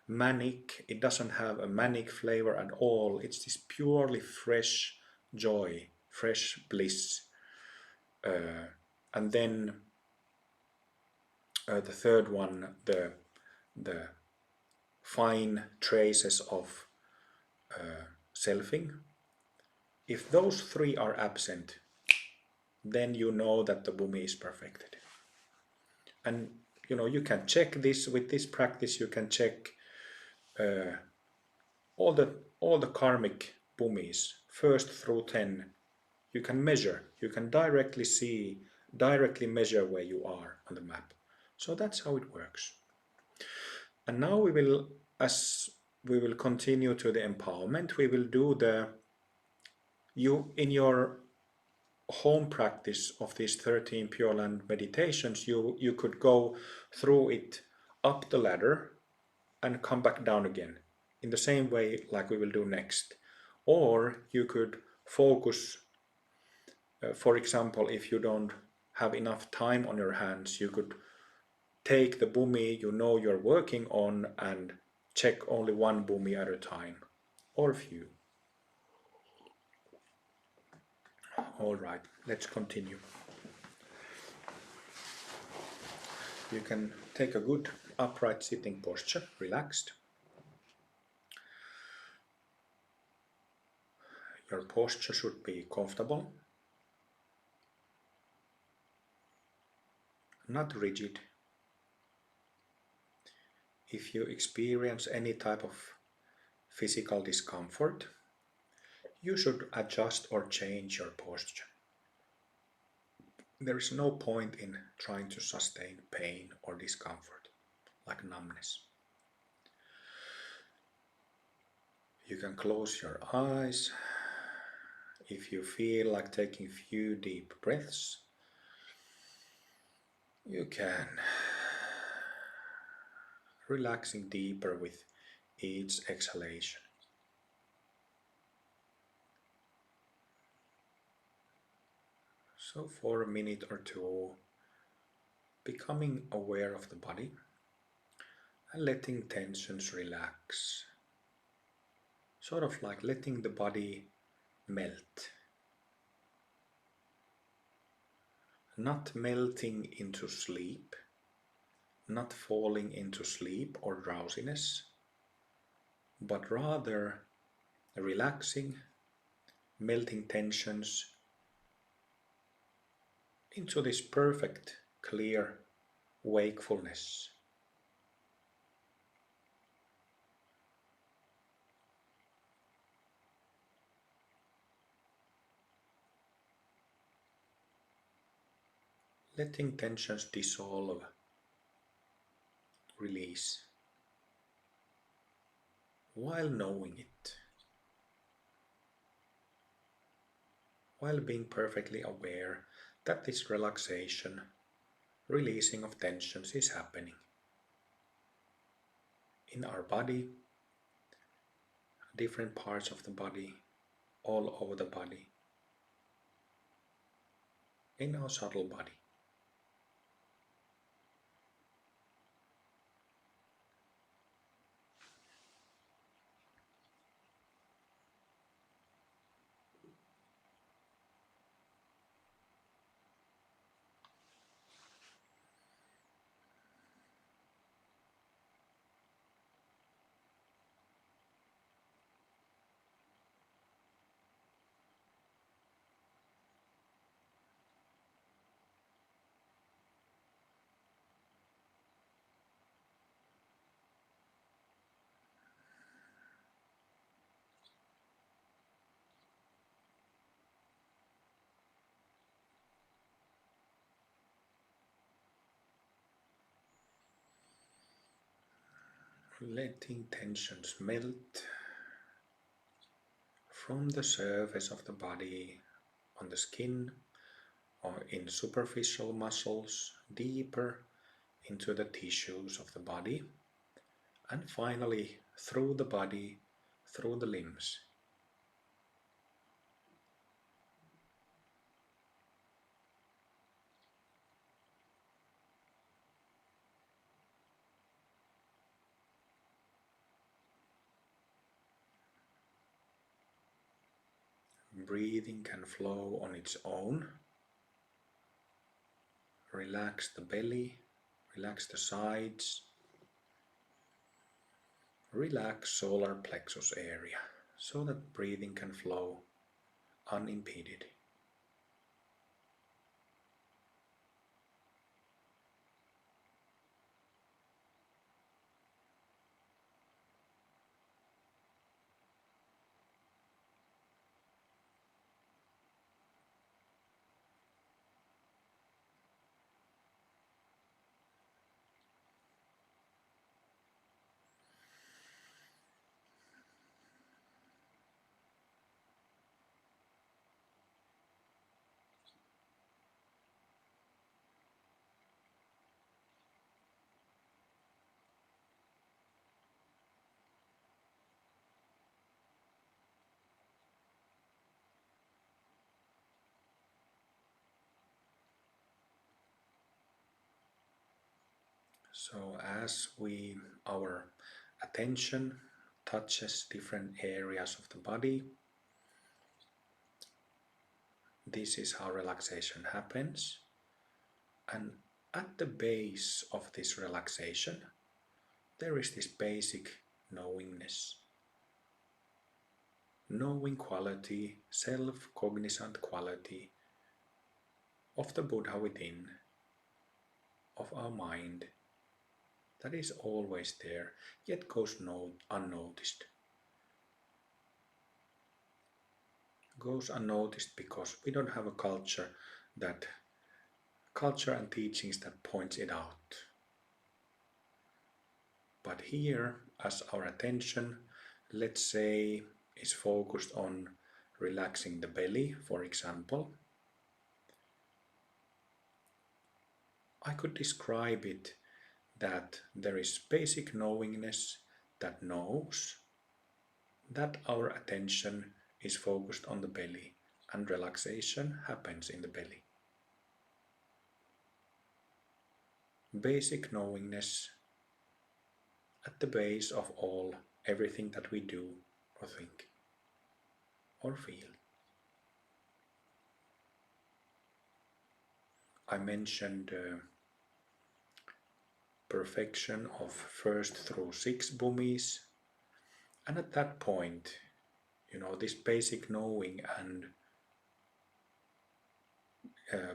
manic, it doesn't have a manic flavor at all. It's this purely fresh joy, fresh bliss. And then the third one, the fine traces of selfing. If those three are absent, then you know that the Boomi is perfected. And you can check this with this practice. You can check all the karmic Boomis, first through 10. You can measure. You can directly measure where you are on the map. So that's how it works. And now as we will continue to the empowerment, we will do in your home practice of these 13 Pure Land meditations, you could go through it up the ladder and come back down again in the same way like we will do next. Or you could focus, for example, if you don't have enough time on your hands, you could take the Boomi you're working on and check only one Boomi at a time, or a few. All right, let's continue. You can take a good upright sitting posture, relaxed. Your posture should be comfortable, not rigid. If you experience any type of physical discomfort, you should adjust or change your posture. There is no point in trying to sustain pain or discomfort, like numbness. You can close your eyes. If you feel like taking a few deep breaths, you can, relaxing deeper with each exhalation. So for a minute or two, becoming aware of the body and letting tensions relax. Sort of like letting the body melt. Not melting into sleep, not falling into sleep or drowsiness, but rather relaxing, melting tensions into this perfect, clear wakefulness. Letting tensions dissolve, release, while knowing it, while being perfectly aware that this relaxation, releasing of tensions is happening in our body, different parts of the body, all over the body, in our subtle body. Letting tensions melt from the surface of the body, on the skin, or in superficial muscles, deeper into the tissues of the body, and finally through the body, through the limbs. breathing can flow on its own. Relax the belly, relax the sides, relax solar plexus area so that breathing can flow unimpeded. So as our attention touches different areas of the body, this is how relaxation happens. And at the base of this relaxation, there is this basic knowingness. Knowing quality, self-cognizant quality of the Buddha within, of our mind, that is always there, yet goes unnoticed. Goes unnoticed because we don't have a culture and teachings that points it out. But here, as our attention, let's say, is focused on relaxing the belly, for example, I could describe it that there is basic knowingness that knows that our attention is focused on the belly and relaxation happens in the belly. Basic knowingness at the base of everything that we do or think or feel. I mentioned perfection of first through 6 Boomis, and at that point, this basic knowing and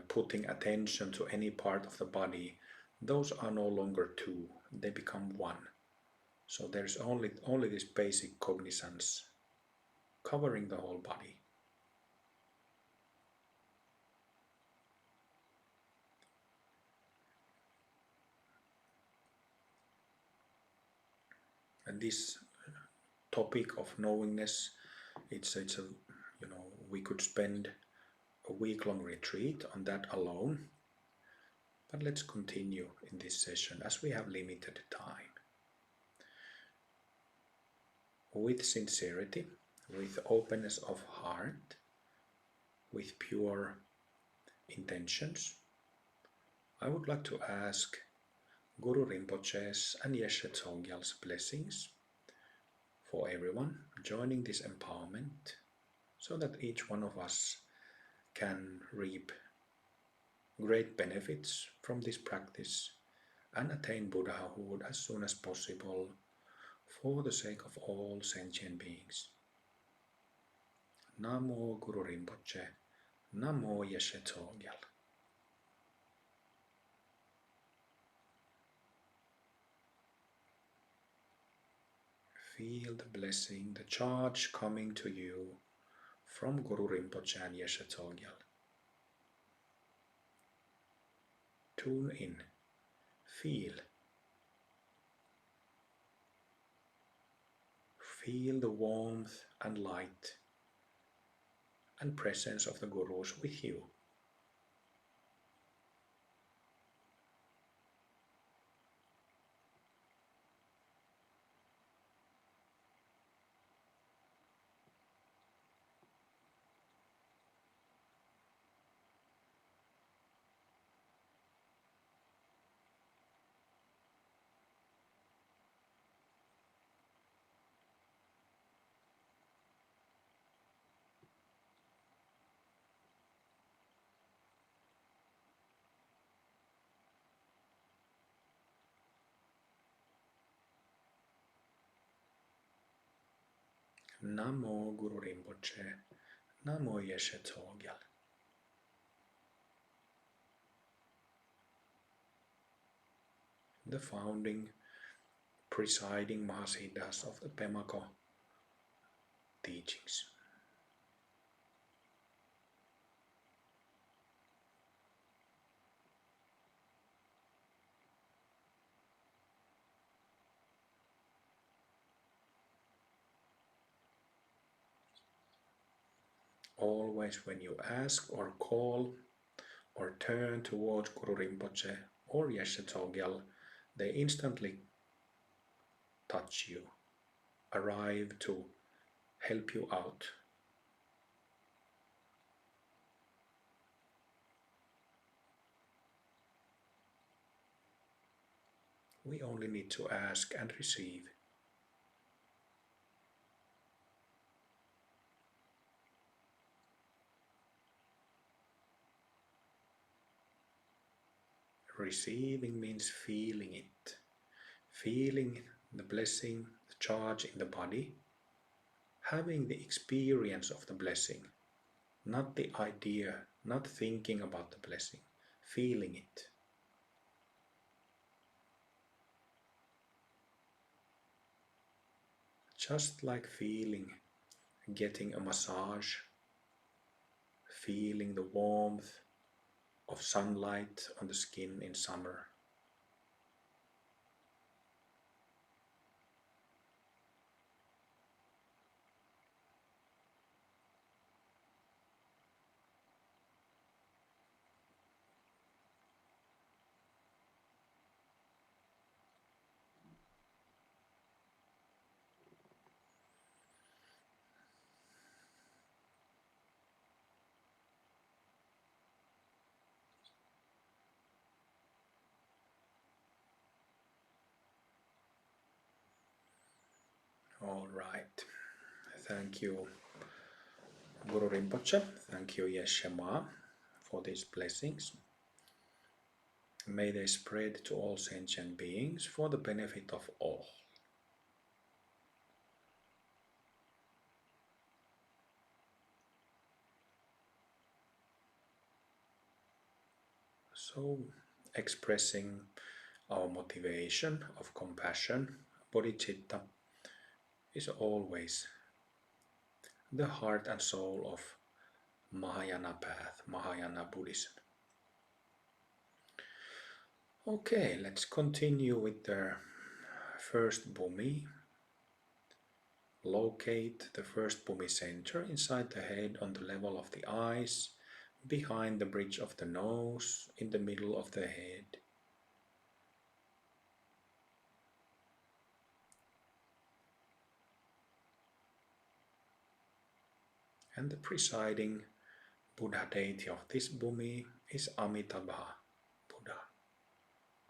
putting attention to any part of the body, those are no longer two, they become one. So there's only this basic cognizance covering the whole body. And this topic of knowingness, we could spend a week-long retreat on that alone. But let's continue in this session as we have limited time. With sincerity, with openness of heart, with pure intentions, I would like to ask Guru Rinpoche's and Yeshe Tsogyal's blessings for everyone joining this empowerment so that each one of us can reap great benefits from this practice and attain Buddhahood as soon as possible for the sake of all sentient beings. Namo Guru Rinpoche, Namo Yeshe Tsogyal. Feel the blessing, the charge coming to you from Guru Rinpoche and Yeshe Tsogyal. Tune in, feel. Feel the warmth and light and presence of the Gurus with you. Namo Guru Rinpoche, Namo Yeshe Tsogyal. The founding, presiding Mahasiddhas of the Pemako teachings. Always when you ask or call or turn towards Guru Rinpoche or Yeshe Tsogyal, they instantly touch you, arrive to help you out. We only need to ask and receive. Receiving means feeling it, feeling the blessing, the charge in the body, having the experience of the blessing, not the idea, not thinking about the blessing, feeling it. Just like feeling, getting a massage, feeling the warmth of sunlight on the skin in summer. All right. Thank you, Guru Rinpoche. Thank you, Yeshe Ma, for these blessings. May they spread to all sentient beings for the benefit of all. So, expressing our motivation of compassion, bodhicitta, is always the heart and soul of Mahayana path, Mahayana Buddhism. Okay, let's continue with the first Boomi. Locate the first Boomi center inside the head on the level of the eyes, behind the bridge of the nose, in the middle of the head. And the presiding Buddha deity of this Bhumi is Amitabha Buddha.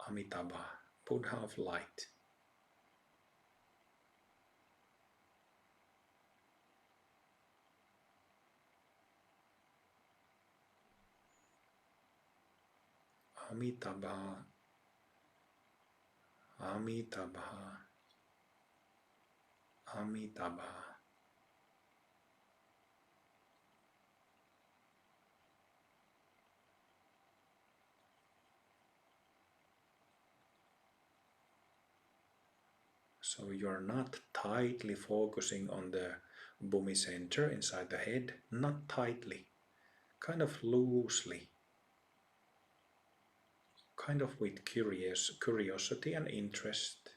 Amitabha, Buddha of light. Amitabha, Amitabha, Amitabha. So you're not tightly focusing on the Bhumi center inside the head, not tightly, kind of loosely, kind of with curiosity and interest.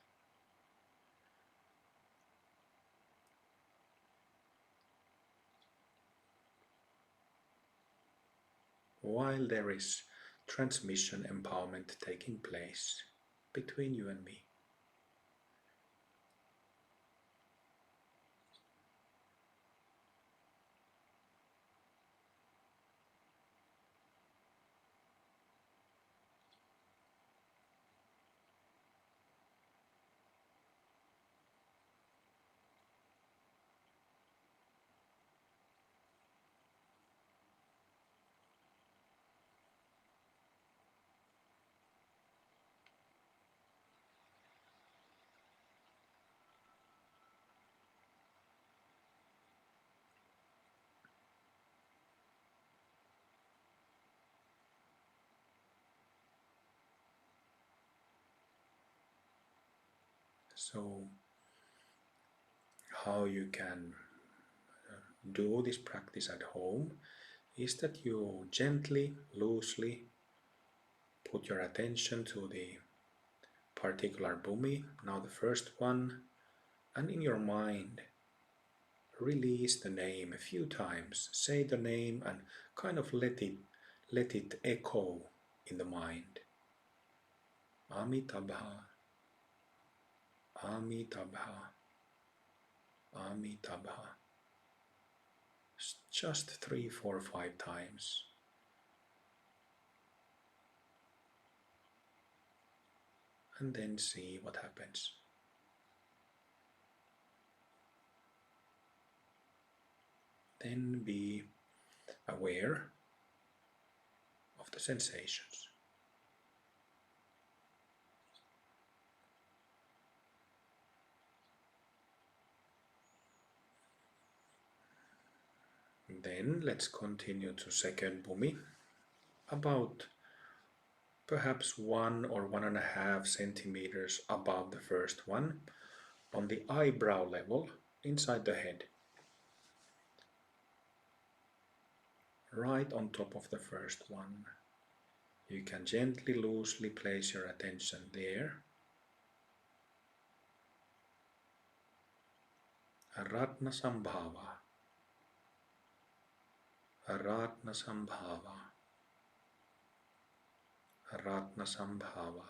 While there is transmission empowerment taking place between you and me. So how you can do this practice at home is that you gently, loosely put your attention to the particular Boomi, now the first one, and in your mind release the name a few times. Say the name and kind of let it echo in the mind. Amitabha, Amitabha, Amitabha. Just 3, 4, 5 times. And then see what happens. Then be aware of the sensations. Then let's continue to second Bhumi, about perhaps 1 or 1.5 centimeters above the first one, on the eyebrow level inside the head, right on top of the first one. You can gently, loosely place your attention there. Ratna Sambhava, Ratna Sambhava, Ratna Sambhava.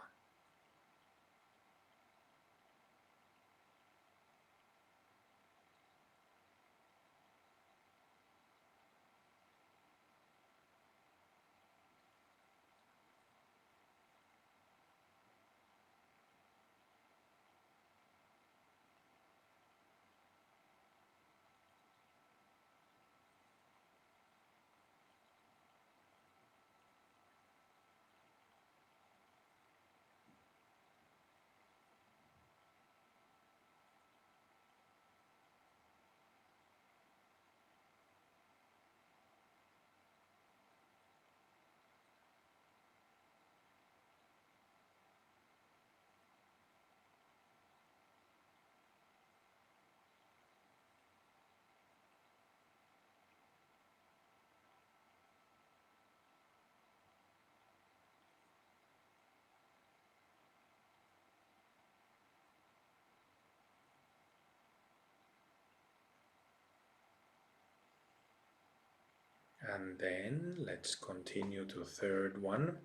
And then let's continue to third one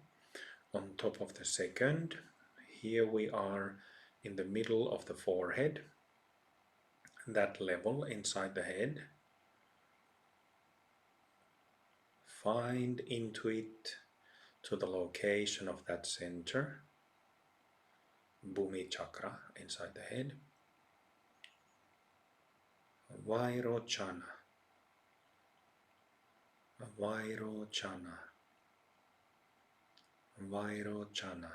on top of the second. Here we are in the middle of the forehead, that level inside the head. Find into it to the location of that center, Boomi Chakra inside the head. Vairochana, Vairochana, Vairochana.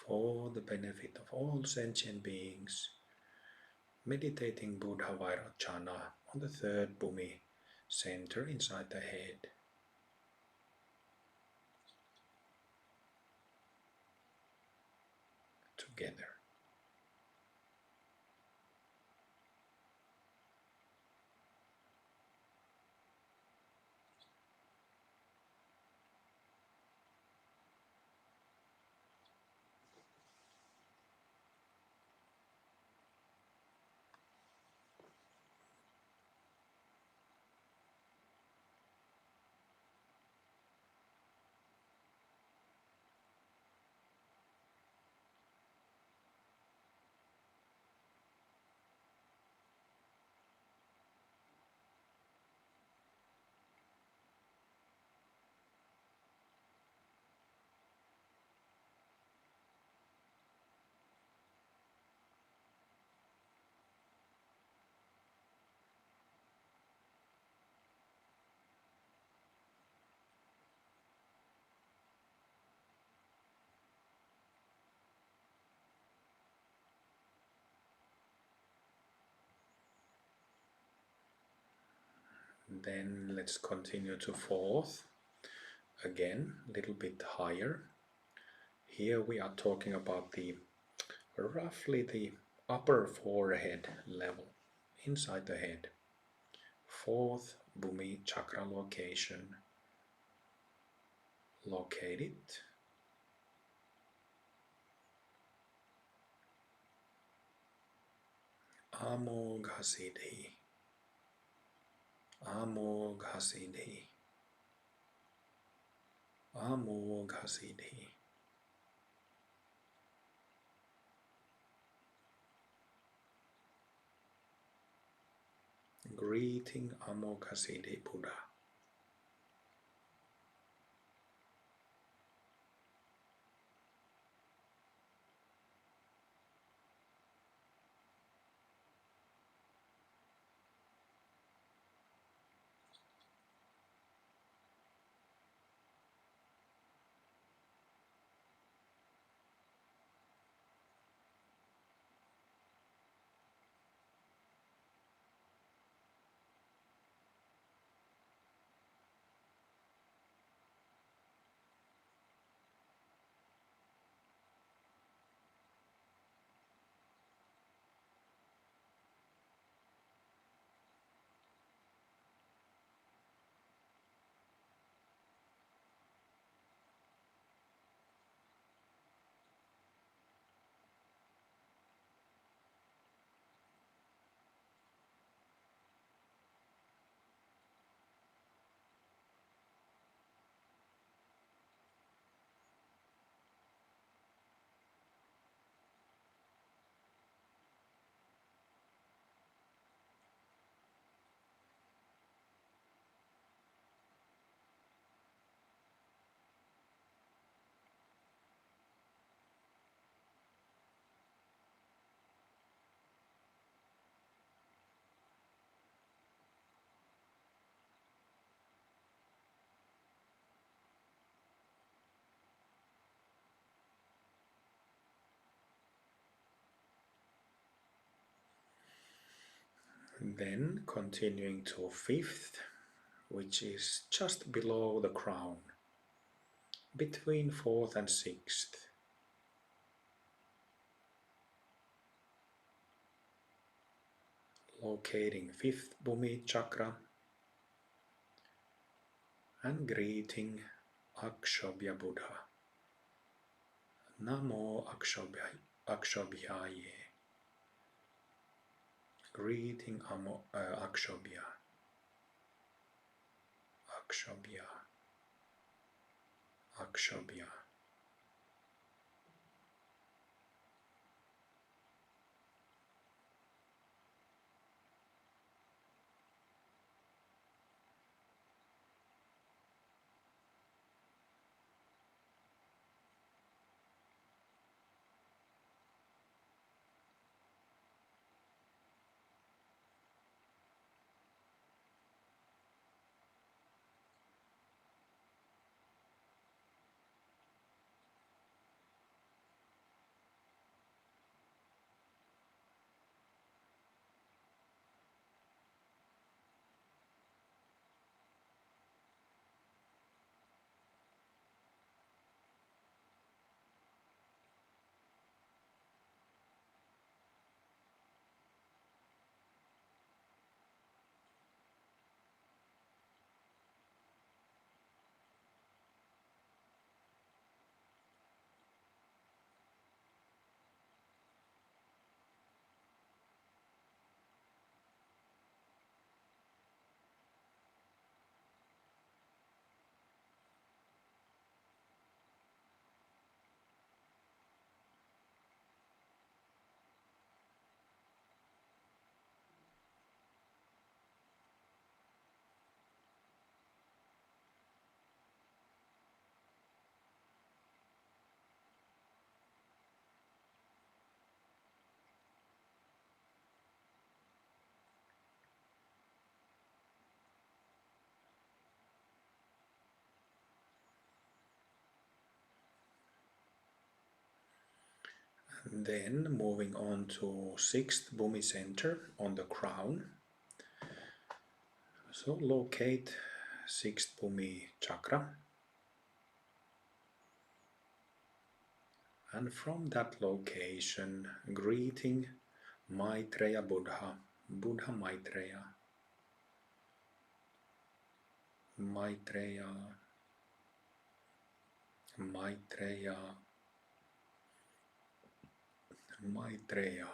For the benefit of all sentient beings, meditating Buddha Vairochana on the third Bhumi center inside the head. Together. Then let's continue to fourth. Again, a little bit higher. Here we are talking about the roughly the upper forehead level, inside the head. Fourth Boomi chakra location. Locate it. Amogha Siddhi. Amogha Siddhi. Amogha Siddhi. Greeting Amogha Siddhi Buddha. Then continuing to fifth, which is just below the crown, between fourth and sixth. Locating fifth Bhumi chakra and greeting Akshobhya Buddha. Namo Akshobhyaye. Greeting Akshobhya. Akshobhya. Akshobhya. Then moving on to sixth Bhumi center on the crown. So locate sixth Pumi chakra, and from that location greeting Maitreya Buddha, Buddha Maitreya, Maitreya, Maitreya, Maitreya.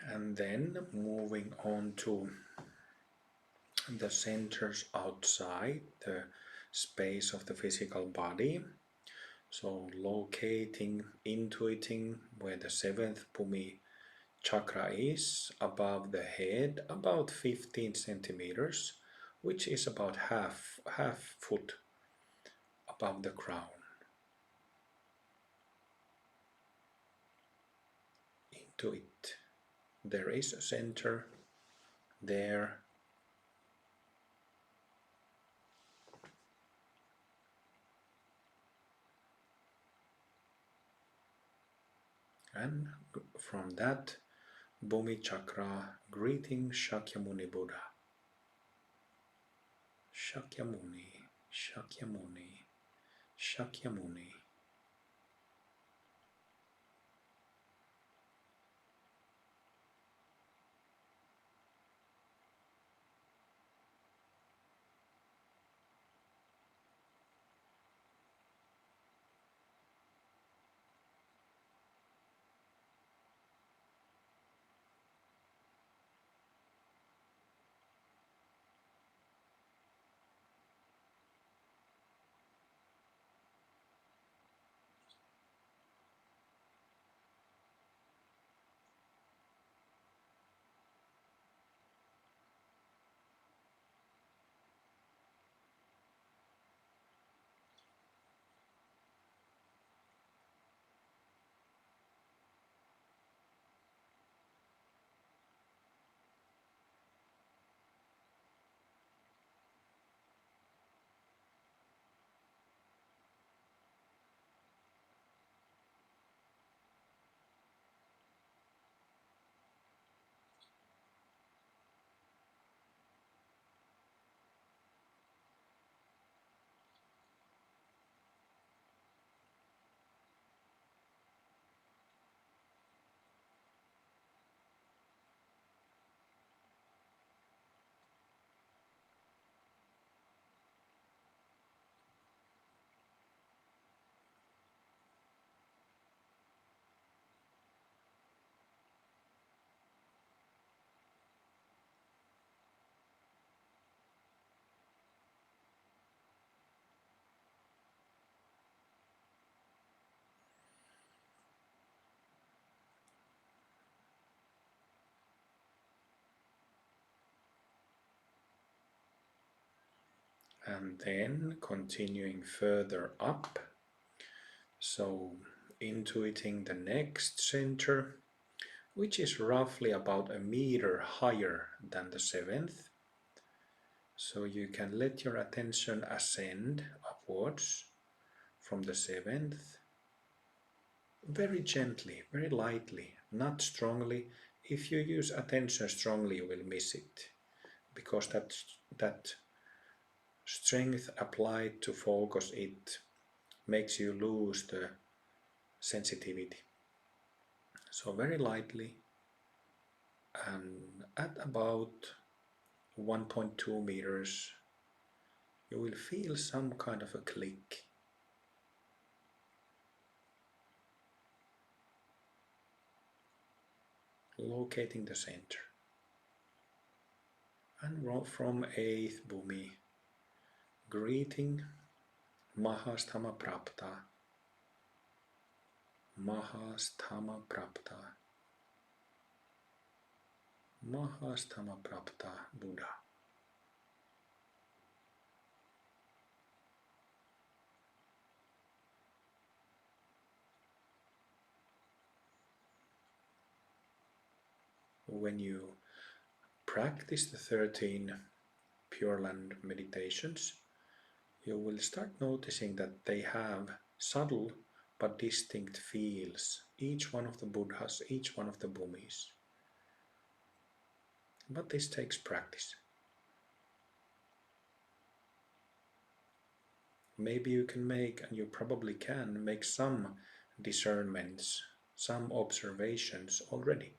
And then moving on to the centers outside the space of the physical body. So locating, intuiting where the seventh Bhumi chakra is above the head, about 15 centimeters, which is about half foot above the crown. Into it. There is a center there. And from that Bhumi chakra, greeting Shakyamuni Buddha. Shakyamuni, Shakyamuni, Shakyamuni. And then continuing further up, so intuiting the next center, which is roughly about a meter higher than the seventh. So you can let your attention ascend upwards from the seventh, very gently, very lightly, not strongly. If you use attention strongly, you will miss it, because that strength applied to focus, it makes you lose the sensitivity. So very lightly, and at about 1.2 meters, you will feel some kind of a click. Locating the center. And from 8th Boomi, greeting Mahasthama Prapta. Mahasthama Prapta. Mahasthama Prapta Buddha. When you practice the 13 Pure Land meditations, you will start noticing that they have subtle but distinct feels, each one of the Buddhas, each one of the Bhumis. But this takes practice. Maybe you can make, and you probably can, make some discernments, some observations already.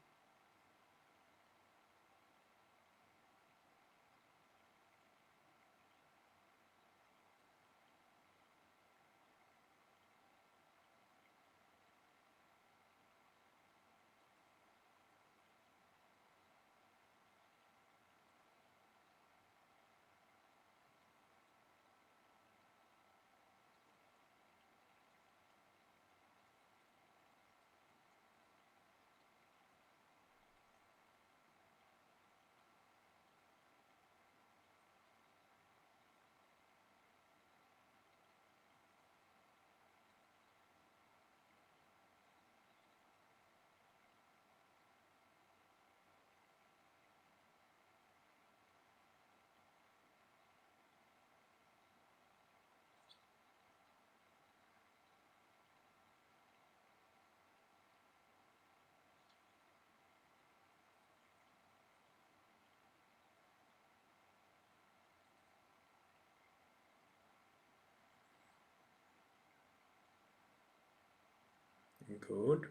Good.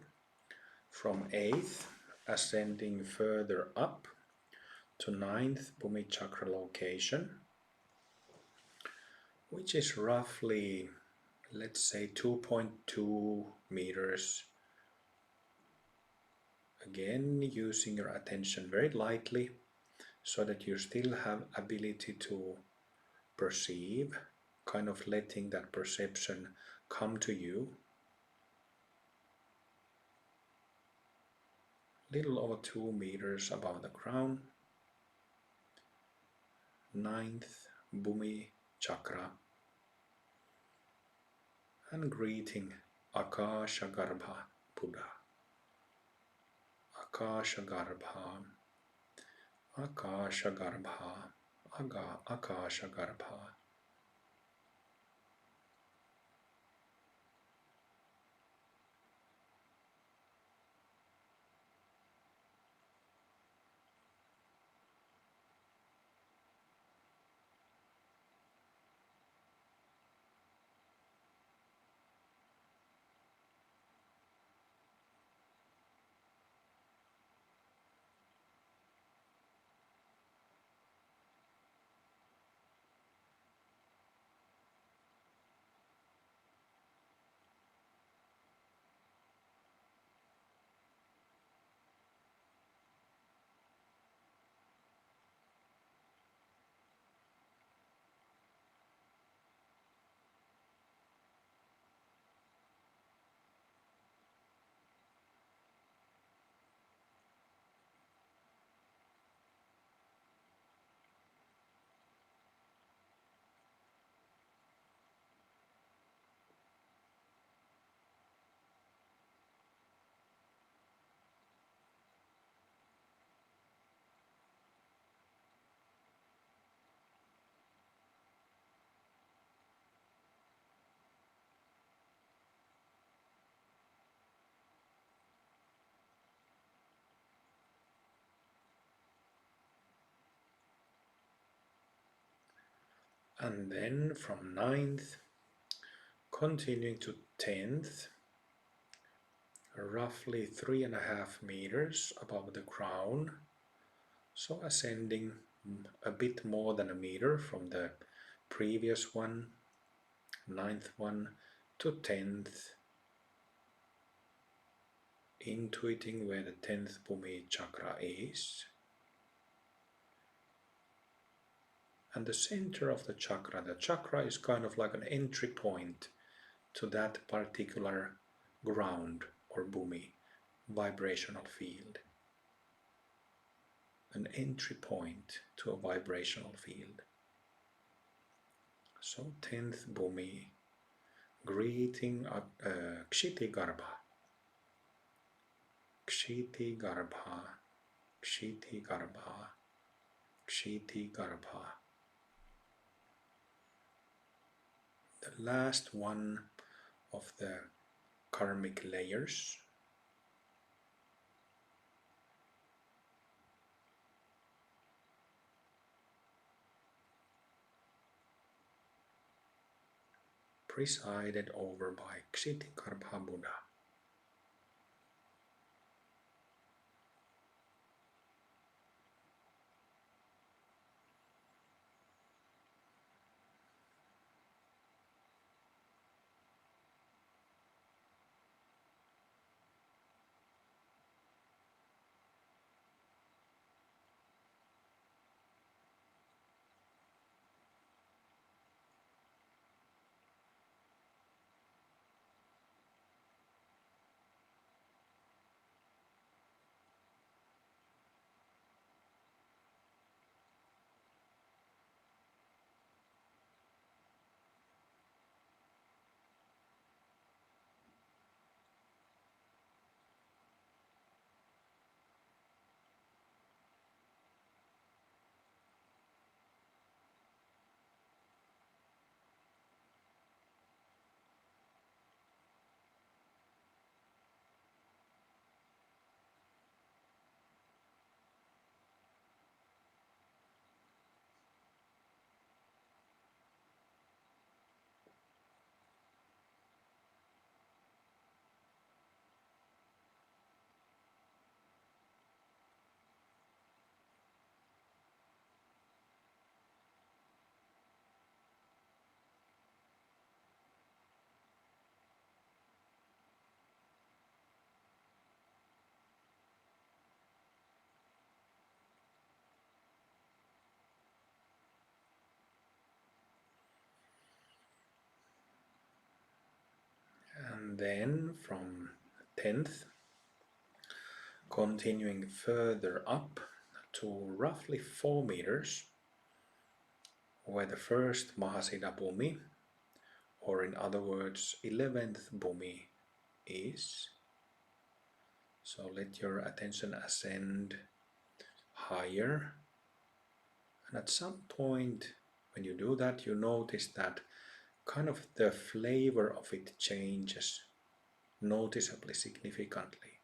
From 8th, ascending further up to 9th Bhumi Chakra location, which is roughly, let's say, 2.2 meters. Again, using your attention very lightly so that you still have ability to perceive, kind of letting that perception come to you. Little over 2 meters above the ground. 9th Bhumi Chakra. And greeting Akasha Garbha Buddha. Akasha Garbha. Akasha Garbha. Akasha Garbha. And then from 9th, continuing to 10th, roughly 3.5 meters above the crown. So ascending a bit more than a meter from the previous one, 9th one, to 10th, intuiting where the 10th Boomi chakra is. And the center of the chakra is kind of like an entry point to that particular ground or Boomi vibrational field. An entry point to a vibrational field. So 10th Boomi, greeting Kshiti Garbha. Kshiti Garbha, Kshiti Garbha, Kshiti Garbha. The last one of the karmic layers. Presided over by Kshitigarbha Buddha. And then from 10th, continuing further up to roughly 4 meters, where the first Mahasiddha Bhumi, or in other words, 11th Bhumi is. So let your attention ascend higher. And at some point, when you do that, you notice that kind of the flavor of it changes noticeably, significantly.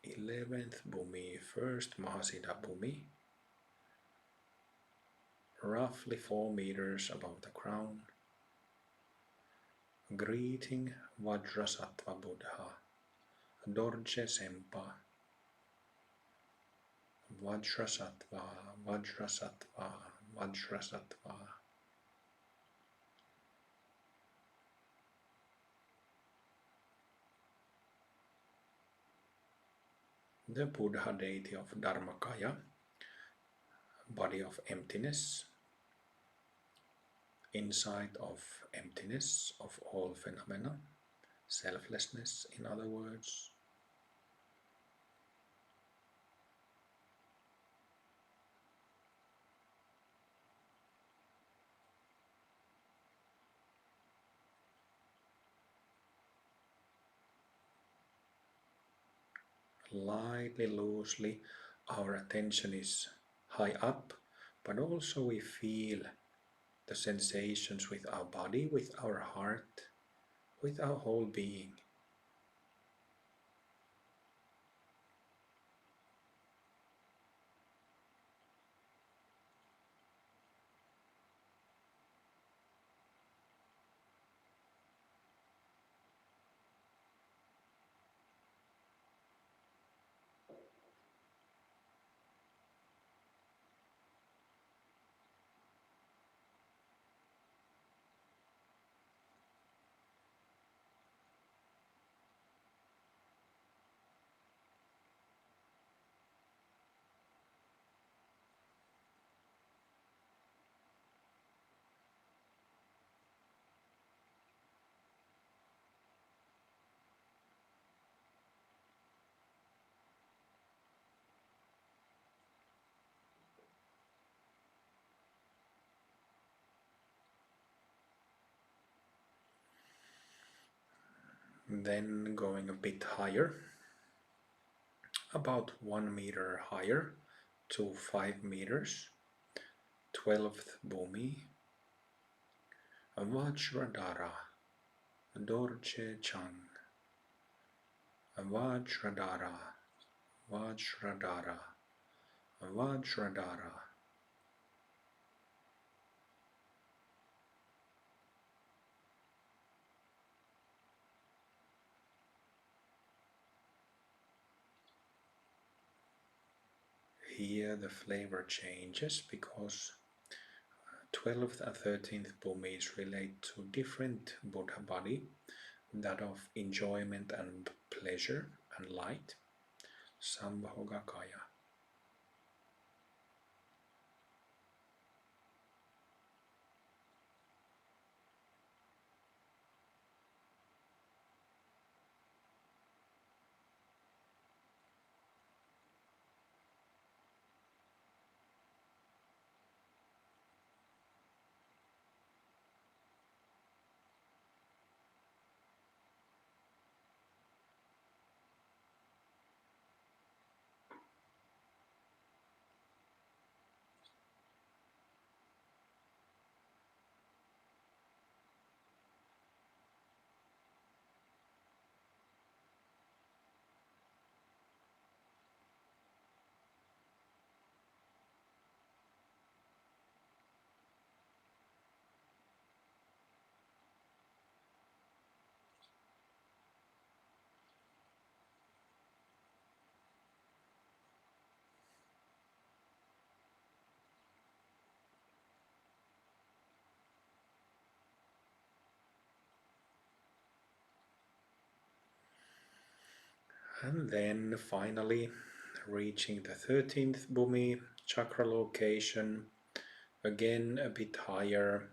11th Bhumi, first Mahasiddha Bhumi, roughly 4 meters above the crown, greeting Vajrasattva Buddha, Dorje Sempa, Vajrasattva, Vajrasattva, Vajrasattva. The Buddha deity of Dharmakaya, body of emptiness, insight of emptiness of all phenomena, selflessness in other words. Lightly, loosely, our attention is high up, but also we feel the sensations with our body, with our heart, with our whole being. Then going a bit higher, about 1 meter higher to 5 meters, 12th Boomi, Vajradhara, Dorje Chang, Vajradhara, Vajradhara, Vajradhara. Here the flavor changes because 12th and 13th Bhumis relate to different Buddha body, that of enjoyment and pleasure and light, Sambhogakaya. And then finally reaching the 13th Bhumi chakra location, again a bit higher,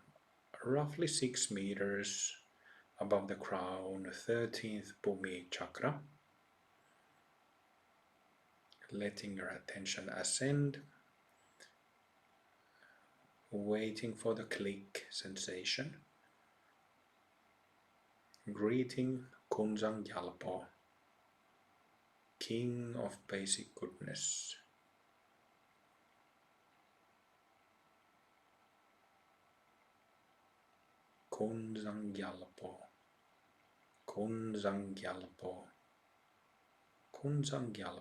roughly 6 meters above the crown, 13th Bhumi chakra. Letting your attention ascend, waiting for the click sensation. Greeting Kunjang Gyalpo, King of Basic Goodness. Kunjang Gyalpo, Kunjang Gyalpo, Kunjang Gyalpo.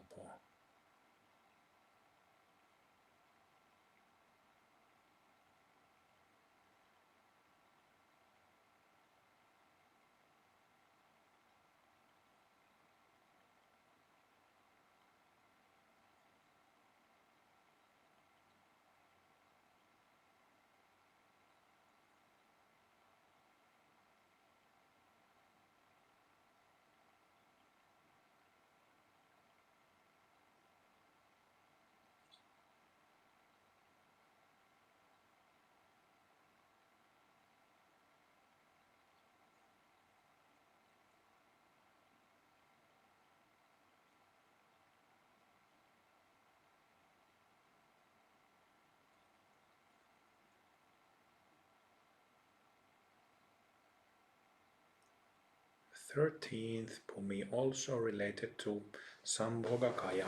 Thirteenth Pumi also related to Sambhogakaya,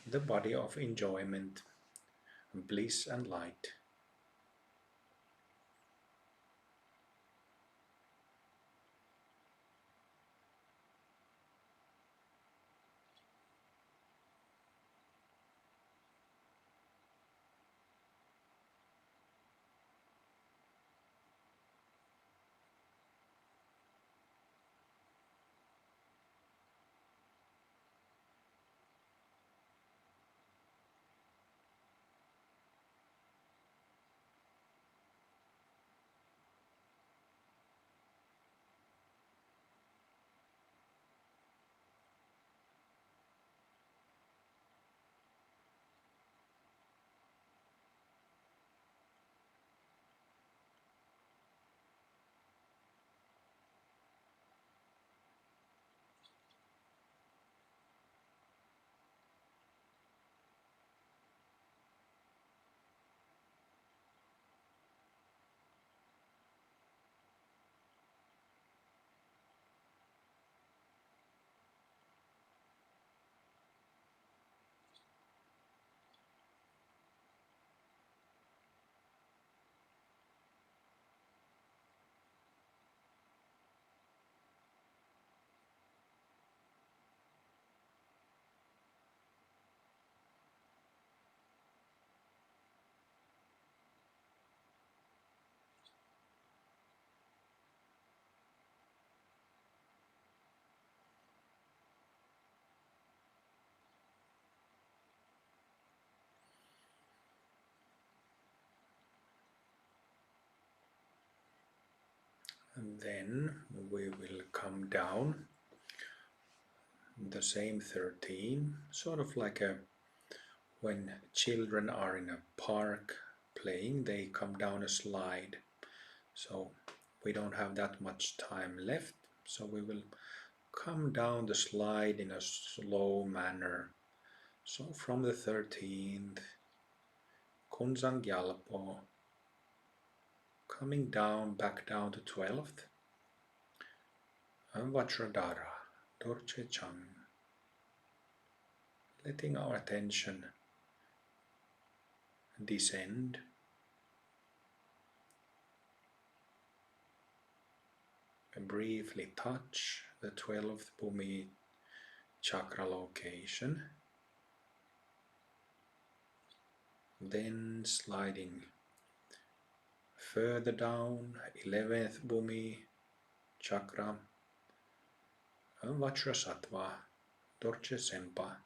the body of enjoyment, bliss and light. And then we will come down the same 13, sort of like when children are in a park playing, they come down a slide. So we don't have that much time left, so we will come down the slide in a slow manner. So from the 13th, Kunzanggyalpo, coming down, back down to 12th, and Vajradhara, Dorje Chang, letting our attention descend. And briefly touch the 12th Boomi chakra location. Then sliding further down, 11th Boomi chakra, and Vajrasattva, Dorje Senpa.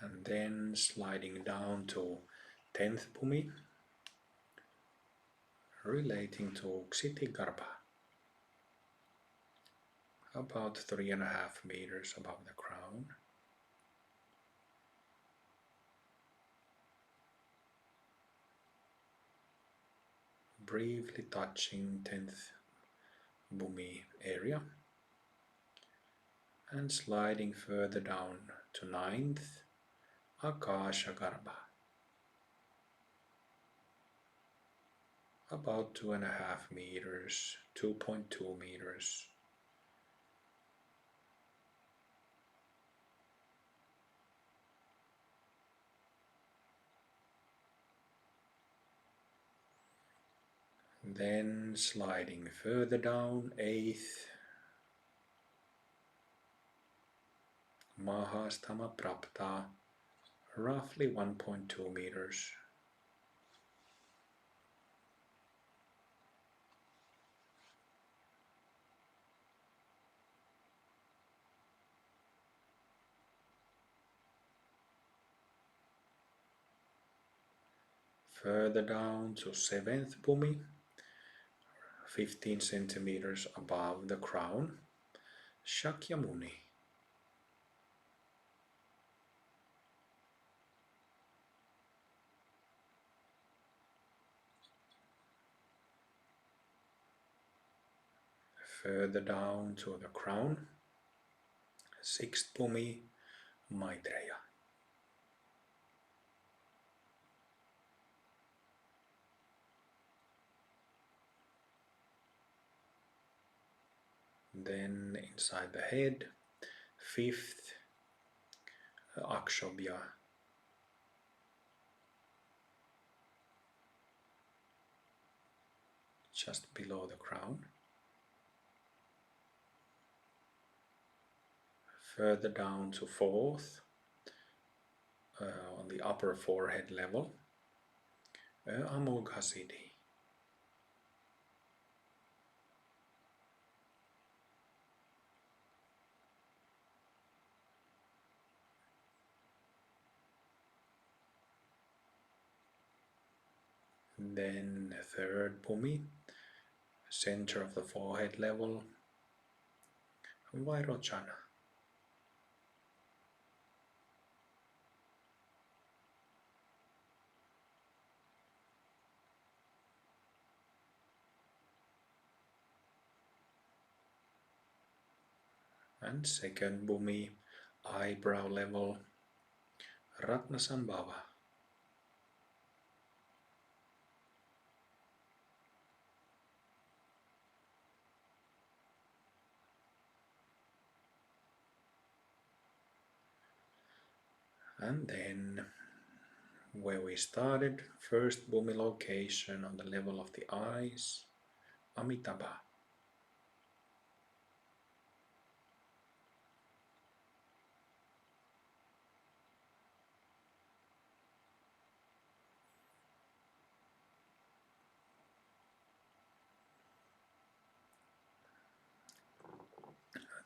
And then sliding down to 10th Bhumi, relating to Ksitigarbha, about 3.5 meters above the crown. Briefly touching 10th Bhumi area, and sliding further down to 9th Akashagarbha, about 2.5 meters, 2.2 meters. Then sliding further down, 8th Mahastama Prapta, roughly 1.2 meters. Further down to 7th Bhumi, 15 centimeters above the crown, Shakyamuni. Further down to the crown, 6th Bhumi, Maitreya. Then inside the head, 5th Akshobhya, just below the crown. Further down to 4th, on the upper forehead level, Amoghasiddhi. Then 3rd Bhumi, center of the forehead level, Vairochana. And 2nd Bhumi, eyebrow level, Ratnasambhava. And then where we started, 1st Bhumi location on the level of the eyes, Amitabha.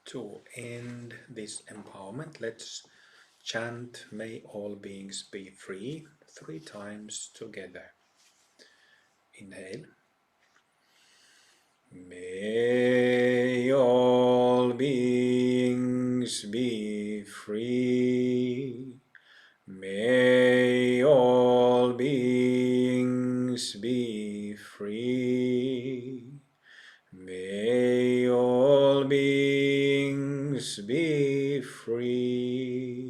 To end this empowerment, let's chant "May all beings be free" 3 times together. Inhale. May all beings be free. May all beings be free. May all beings be free.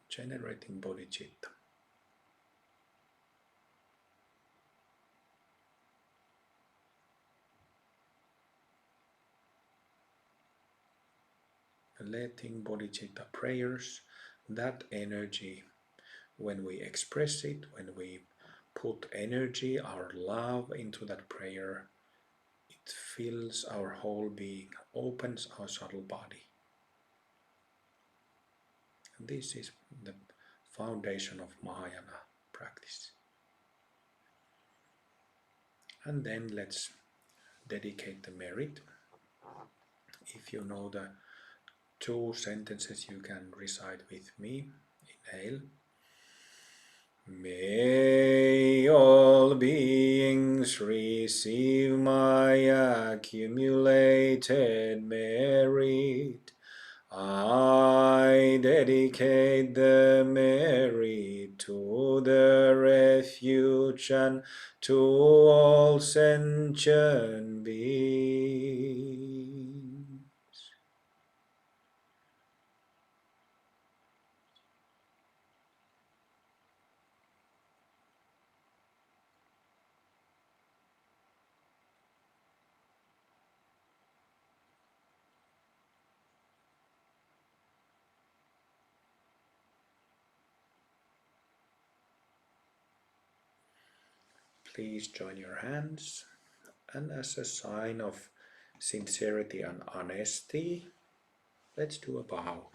Generating bodhicitta. Letting bodhicitta prayers, that energy, when we express it, when we put energy, our love into that prayer, it fills our whole being, opens our subtle body. And this is the foundation of Mahayana practice. And then let's dedicate the merit. If you know the 2 sentences, you can recite with me. Inhale. May all beings receive my accumulated merit. I dedicate the merit to the refuge and to all sentient beings. Please join your hands, and as a sign of sincerity and honesty, let's do a bow.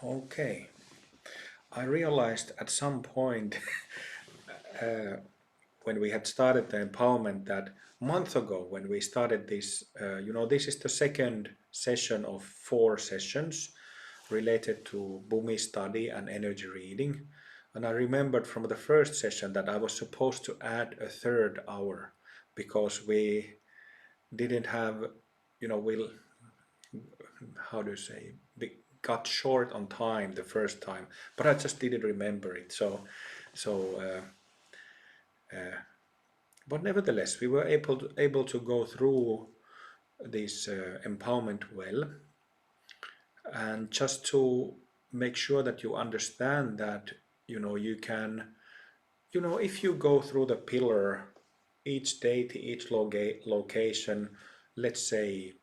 Okay, I realized at some point when we had started the empowerment that a month ago when we started this, this is the second session of 4 sessions related to Boomi study and energy reading. And I remembered from the first session that I was supposed to add a 3rd hour because we didn't have, we got short on time the first time, but I just didn't remember it. But nevertheless, we were able to go through this empowerment well. And just to make sure that you understand that, you can, if you go through the pillar, each date, each location, let's say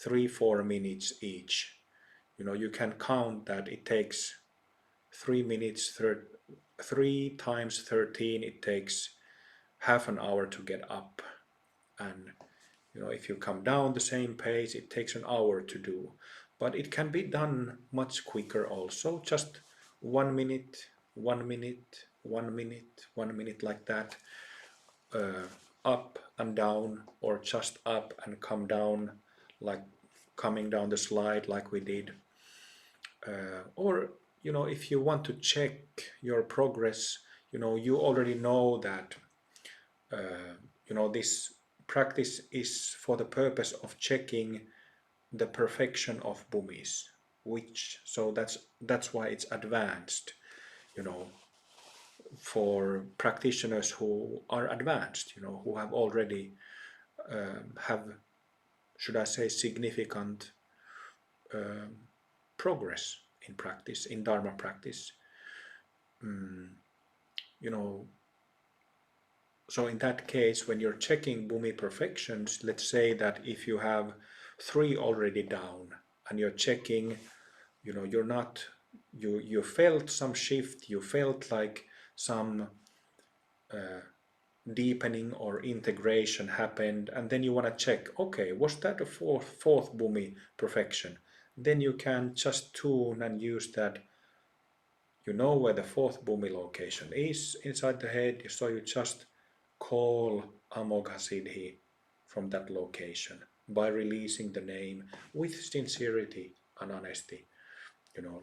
3-4 minutes each, you can count that it takes 3 minutes, 3 times 13, it takes half an hour to get up. And if you come down the same pace, it takes an hour to do. But it can be done much quicker also, just 1 minute, 1 minute, 1 minute, 1 minute like that, up and down, or just up and come down, like coming down the slide like we did. Or, if you want to check your progress, you already know that, this practice is for the purpose of checking the perfection of Bhumis, so that's why it's advanced, for practitioners who are advanced, who have already have, should I say, significant progress in practice, in Dharma practice. So in that case, when you're checking Bhumi perfections, let's say that if you have 3 already down and you're checking, you're not, you felt some shift, you felt like some deepening or integration happened, and then you want to check, okay, was that a fourth Bhumi perfection? then you can just tune and use that. You know where the fourth Boomi location is inside the head, so you just call Amoghasiddhi from that location by releasing the name with sincerity and honesty,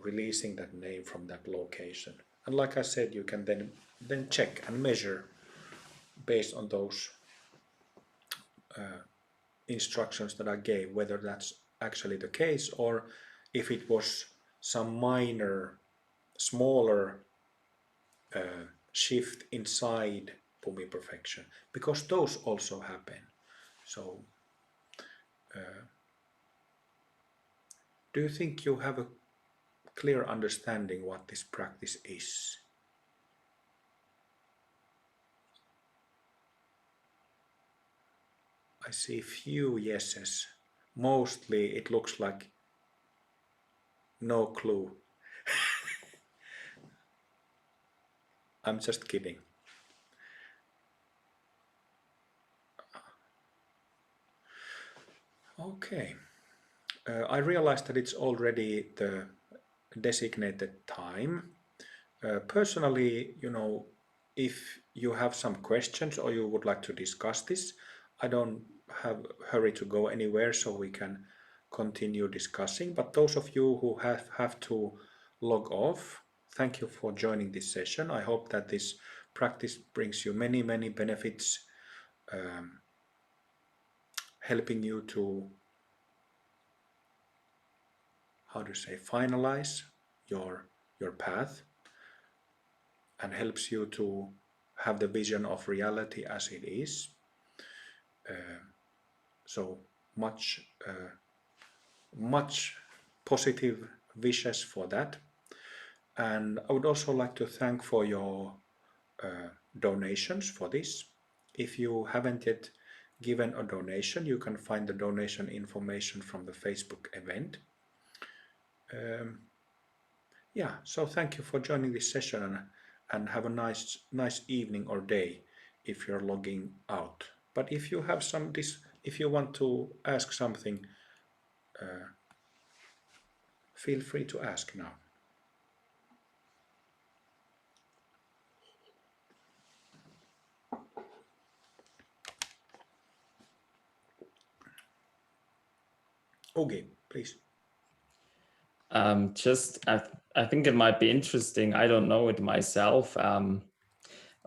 releasing that name from that location. And like I said, you can then check and measure based on those instructions that I gave, whether that's actually the case or if it was some minor, smaller shift inside Pumi perfection, because those also happen. So, do you think you have a clear understanding what this practice is? I see few yeses. Mostly it looks like no clue. I'm just kidding. Okay. I realized that it's already the designated time. Personally, if you have some questions or you would like to discuss this, I don't have hurry to go anywhere, so we can continue discussing. But those of you who have to log off, thank you for joining this session. I hope that this practice brings you many, many benefits, helping you to, finalize your path, and helps you to have the vision of reality as it is. So much positive wishes for that. And I would also like to thank for your donations for this. If you haven't yet given a donation, you can find the donation information from the Facebook event. Yeah, so thank you for joining this session, and have a nice evening or day if you're logging out. But if you have if you want to ask something, feel free to ask now. Okay, please.
I think it might be interesting. I don't know it myself.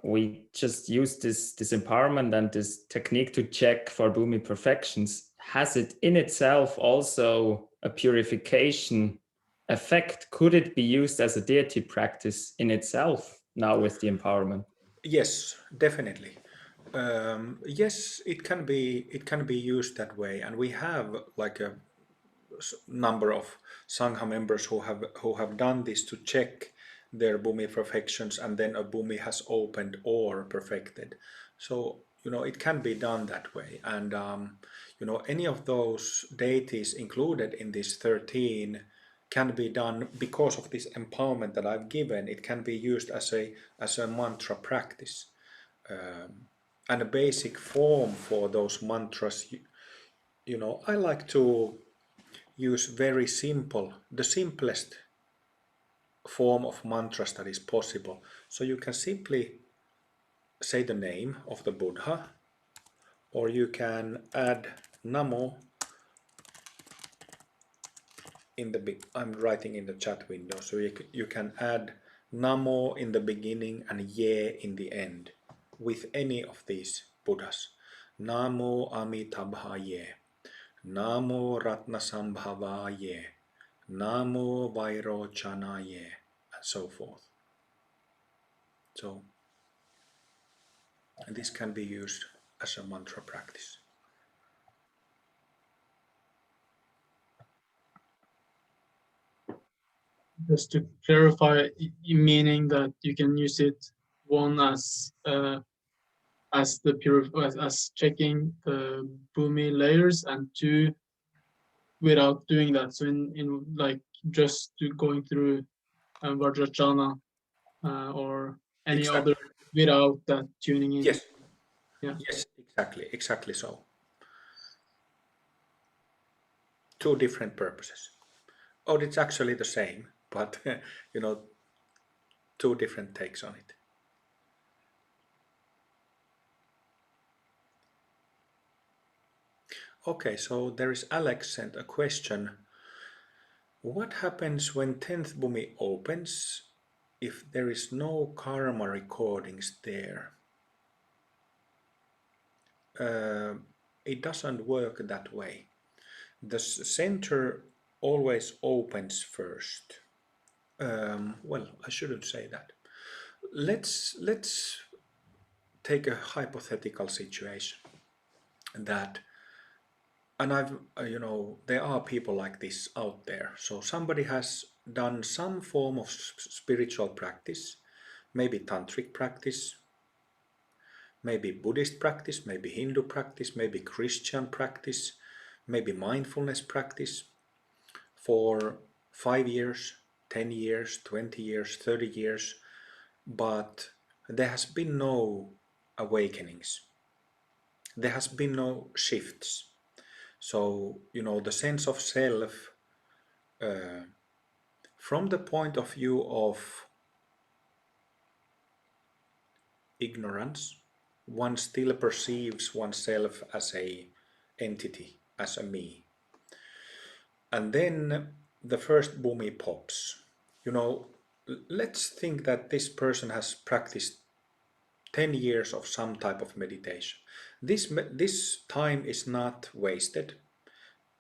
We just use this empowerment and this technique to check for Boomi perfections. Has it in itself also a purification effect? Could it be used as a deity practice in itself now with the empowerment?
Yes, definitely. Yes, it can be used that way, and we have like a number of Sangha members who have done this to check their Bhumi perfections, and then a Bhumi has opened or perfected. So it can be done that way, and any of those deities included in this 13 can be done because of this empowerment that I've given. It can be used as a mantra practice, and a basic form for those mantras. I like to use very simple, the simplest form of mantras that is possible. So you can simply say the name of the Buddha, or you can add Namo in I'm writing in the chat window, so you can add Namo in the beginning and Ye in the end with any of these Buddhas. Namo Amitabhaye, Namo Ratnasambhavaye, Namo Vairochanaye, and so forth. So, and this can be used as a mantra practice.
Just to clarify, meaning that you can use it one as checking the Boomi layers, and two without doing that. So in like just going through Vajrayana or any
Exactly.
other without that tuning in.
Yes.
Yeah.
Yes, exactly so. Two different purposes. Oh, it's actually the same, but you know, two different takes on it. Okay, so there is Alex sent a question. What happens when 10th Boomi opens if there is no karma recordings there? It doesn't work that way. The center always opens first. Well, I shouldn't say that. Let's take a hypothetical situation that, and there are people like this out there. So somebody has done some form of spiritual practice, maybe tantric practice, maybe Buddhist practice, maybe Hindu practice, maybe Christian practice, maybe mindfulness practice for 5 years, 10 years, 20 years, 30 years, but there has been no awakenings. There has been no shifts. So, the sense of self, from the point of view of ignorance, one still perceives oneself as a entity, as a me. And then the first Boomi pops. Let's think that this person has practiced 10 years of some type of meditation. This time is not wasted.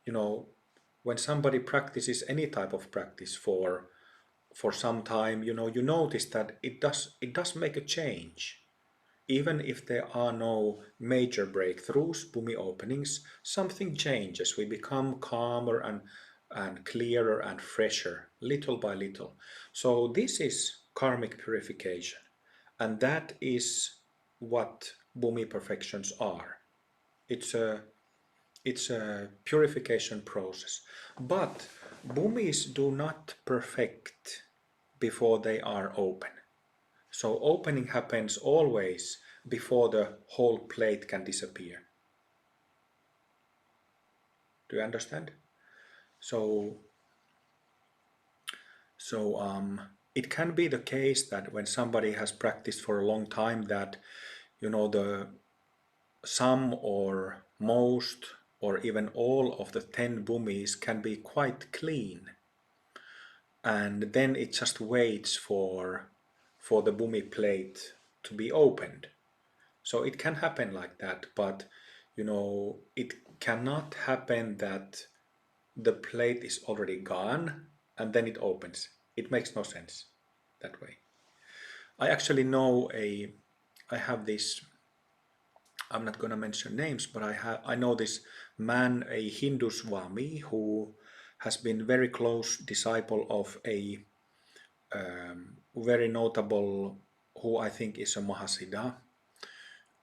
When somebody practices any type of practice for some time, you notice that it does make a change. Even if there are no major breakthroughs, Boomi openings, something changes. We become calmer and clearer and fresher, little by little. So this is karmic purification. And that is what Boomi perfections are. It's a purification process. But Boomis do not perfect before they are open. So opening happens always before the whole plate can disappear. Do you understand? So it can be the case that when somebody has practiced for a long time that the some or most or even all of the 10 Boomis can be quite clean, and then it just waits for the Boomi plate to be opened. So it can happen like that, but it cannot happen that the plate is already gone and then it opens. It makes no sense that way. I actually know I have this, I'm not going to mention names, but I know this man, a Hindu Swami, who has been very close disciple of a very notable, who I think is a Mahasiddha.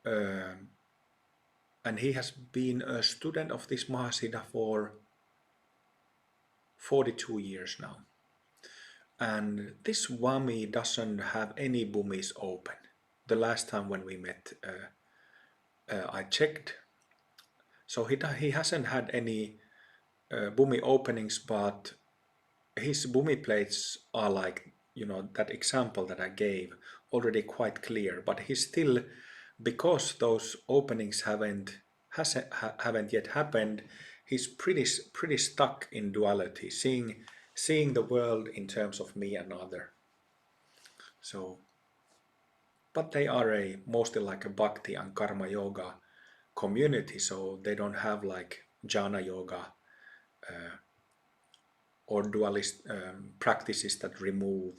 And he has been a student of this Mahasiddha for 42 years now. And this Swami doesn't have any Boomis open. The last time when we met, I checked. So he hasn't had any Boomi openings, but his Boomi plates are like, that example that I gave, already quite clear. But he's still, because those openings haven't yet happened, he's pretty stuck in duality, seeing the world in terms of me and other. So, but they are mostly like a bhakti and karma yoga community, so they don't have like jhana yoga or dualist practices that remove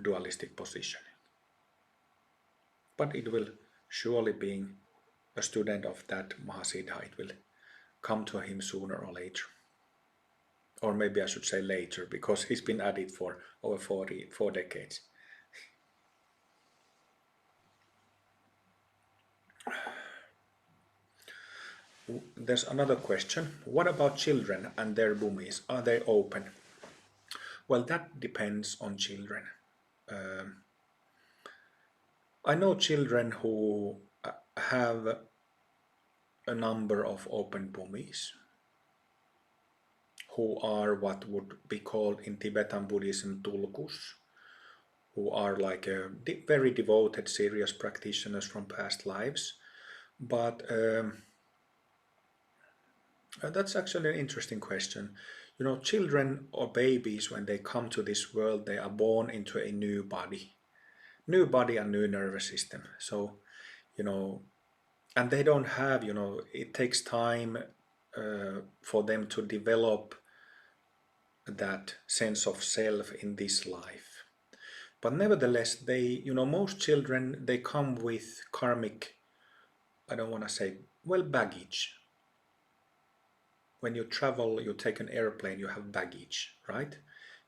dualistic positioning. But it will surely, being a student of that Mahasiddha, it will come to him sooner or later. Or maybe I should say later, because he's been at it for over 4 decades. There's another question. What about children and their Boomis? Are they open? Well, that depends on children. I know children who have a number of open Boomis, who are what would be called in Tibetan Buddhism tulkus, who are like very devoted, serious practitioners from past lives. But that's actually an interesting question. You know, children or babies, when they come to this world, they are born into a new body and new nervous system. So, you know, and they don't have, you know, it takes time for them to develop that sense of self in this life. But nevertheless, they, you know, most children, they come with karmic, I don't want to say, well, baggage. When you travel, you take an airplane, you have baggage, right?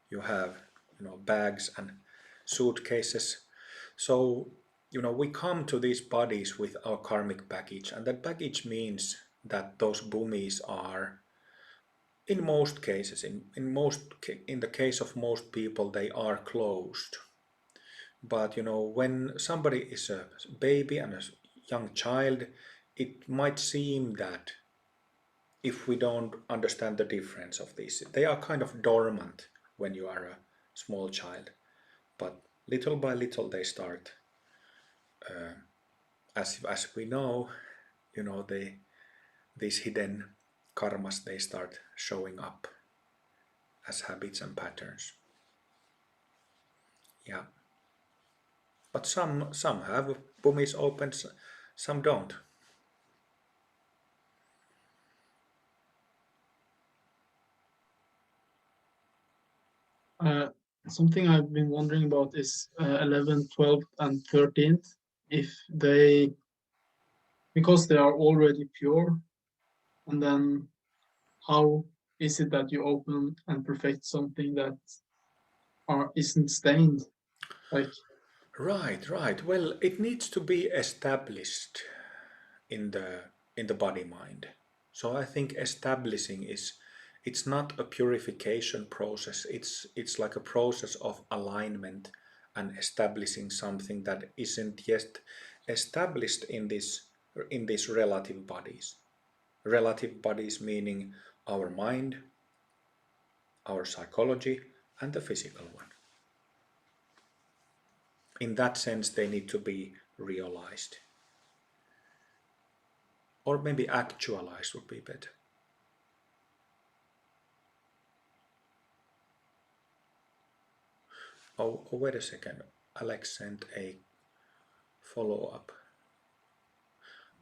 You have, you know, bags and suitcases. So, you know, we come to these bodies with our karmic baggage, and that baggage means that those boomies are, in most cases, in the case of most people, they are closed. But you know, when somebody is a baby and a young child, it might seem that if we don't understand the difference of these, they are kind of dormant when you are a small child. But little by little they start, as we know, you know, these hidden karmas, they start showing up as habits and patterns. Yeah. But some have boomies open, some don't.
Something I've been wondering about is 11th, 12th, and 13th. If they, because they are already pure, and then how is it that you open and perfect something that isn't stained? Like,
Right. Well, it needs to be established in the body mind. So I think establishing is, it's not a purification process. It's like a process of alignment and establishing something that isn't yet established in these relative bodies. Relative bodies meaning our mind, our psychology, and the physical one. In that sense, they need to be realized. Or maybe actualized would be better. Oh, wait a second. Alex sent a follow-up.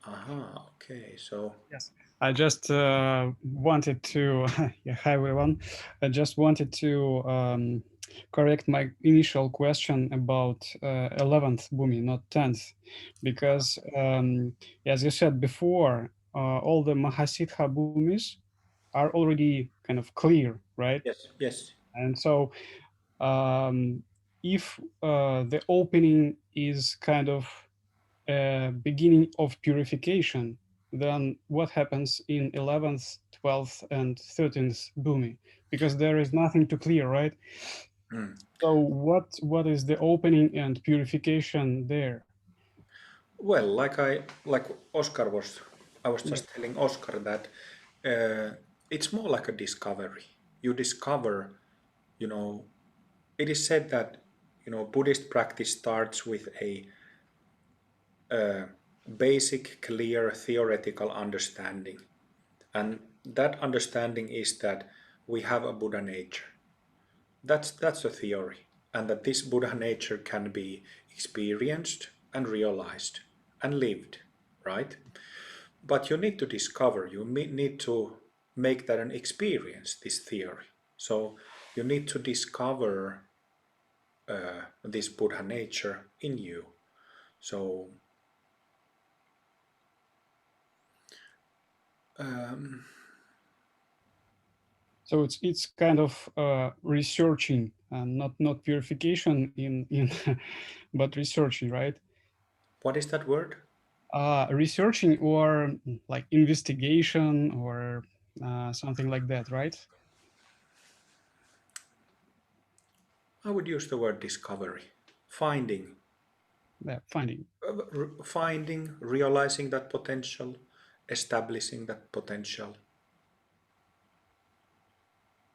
Aha, okay, so...
Yes, I just wanted to, yeah, hi everyone. I just wanted to correct my initial question about 11th Boomi, not 10th, because as you said before, all the Mahasiddha Boomis are already kind of clear, right?
Yes.
And so if the opening is kind of beginning of purification, then what happens in 11th, 12th, and 13th Bhumi? Because there is nothing to clear, right?
Mm.
So what is the opening and purification there?
Well, like Oscar was, I was
Yeah.
just telling Oscar that it's more like a discovery. You discover, you know, it is said that, you know, Buddhist practice starts with a basic, clear, theoretical understanding. And that understanding is that we have a Buddha nature. That's a theory. And that this Buddha nature can be experienced and realized and lived, right? But you need to discover, you need to make that an experience, this theory. So you need to discover this Buddha nature in you. So
So it's kind of researching and not purification in but researching, right?
what is that word?
Researching or like investigation or something like that, right?
I would use the word discovery. Finding,
Yeah, finding.
finding, realizing that potential, establishing that potential.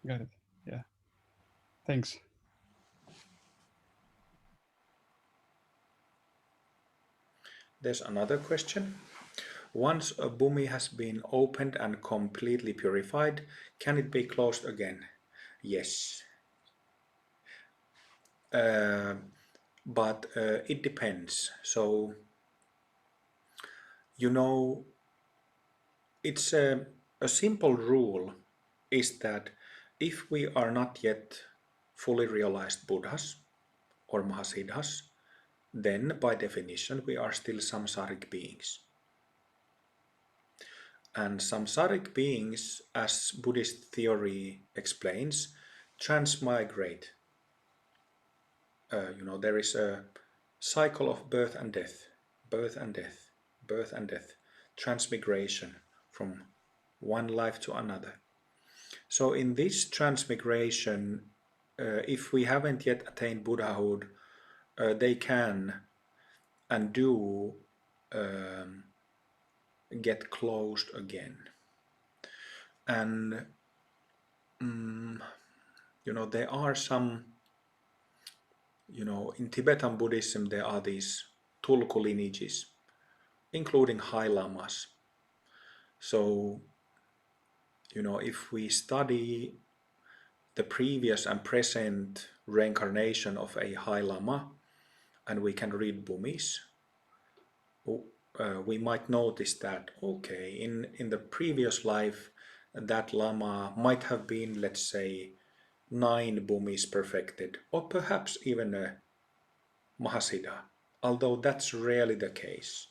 Got it. Yeah. Thanks.
There's another question. Once a Boomi has been opened and completely purified, can it be closed again? Yes. But it depends. So, you know, it's a simple rule is that if we are not yet fully realized Buddhas or Mahasiddhas, then by definition we are still samsaric beings. And samsaric beings, as Buddhist theory explains, transmigrate. There is a cycle of birth and death, birth and death, birth and death, transmigration from one life to another. So in this transmigration, if we haven't yet attained Buddhahood, they can and do get closed again. And there are some, in Tibetan Buddhism there are these Tulku lineages, including High Lamas. So, if we study the previous and present reincarnation of a High Lama, and we can read Bumis, we might notice that, okay, in the previous life, that Lama might have been, let's say, 9 Bumis perfected, or perhaps even a Mahasiddha, although that's rarely the case.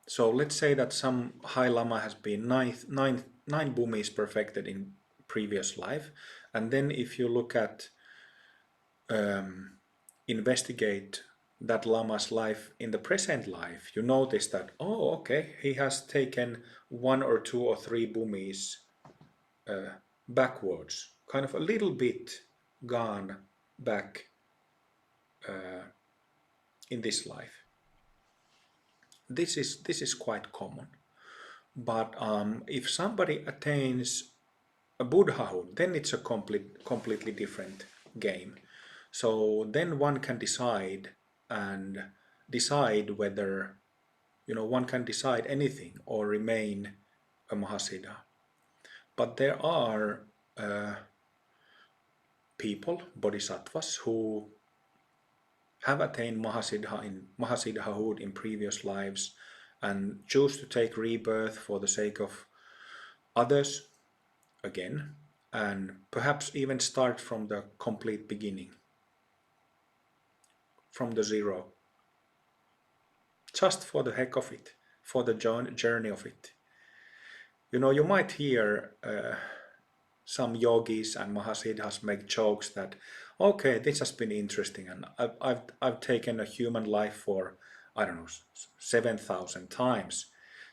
So let's say that some High Lama has been 9 Bumis perfected in previous life, and then if you look at investigate that Lama's life in the present life, you notice that, oh, okay, he has taken 1 or 2 or 3 Bumis backwards, kind of a little bit gone back in this life. This is quite common. But if somebody attains a Buddhahood, then it's a completely different game. So then one can decide whether, one can decide anything or remain a Mahasiddha. But there are people, bodhisattvas, who have attained Mahasiddhahood in previous lives and choose to take rebirth for the sake of others again, and perhaps even start from the complete beginning, from the zero, just for the heck of it, for the journey of it. You might hear some yogis and Mahasiddhas make jokes that, okay, this has been interesting, and I've taken a human life for, I don't know, 7,000 times.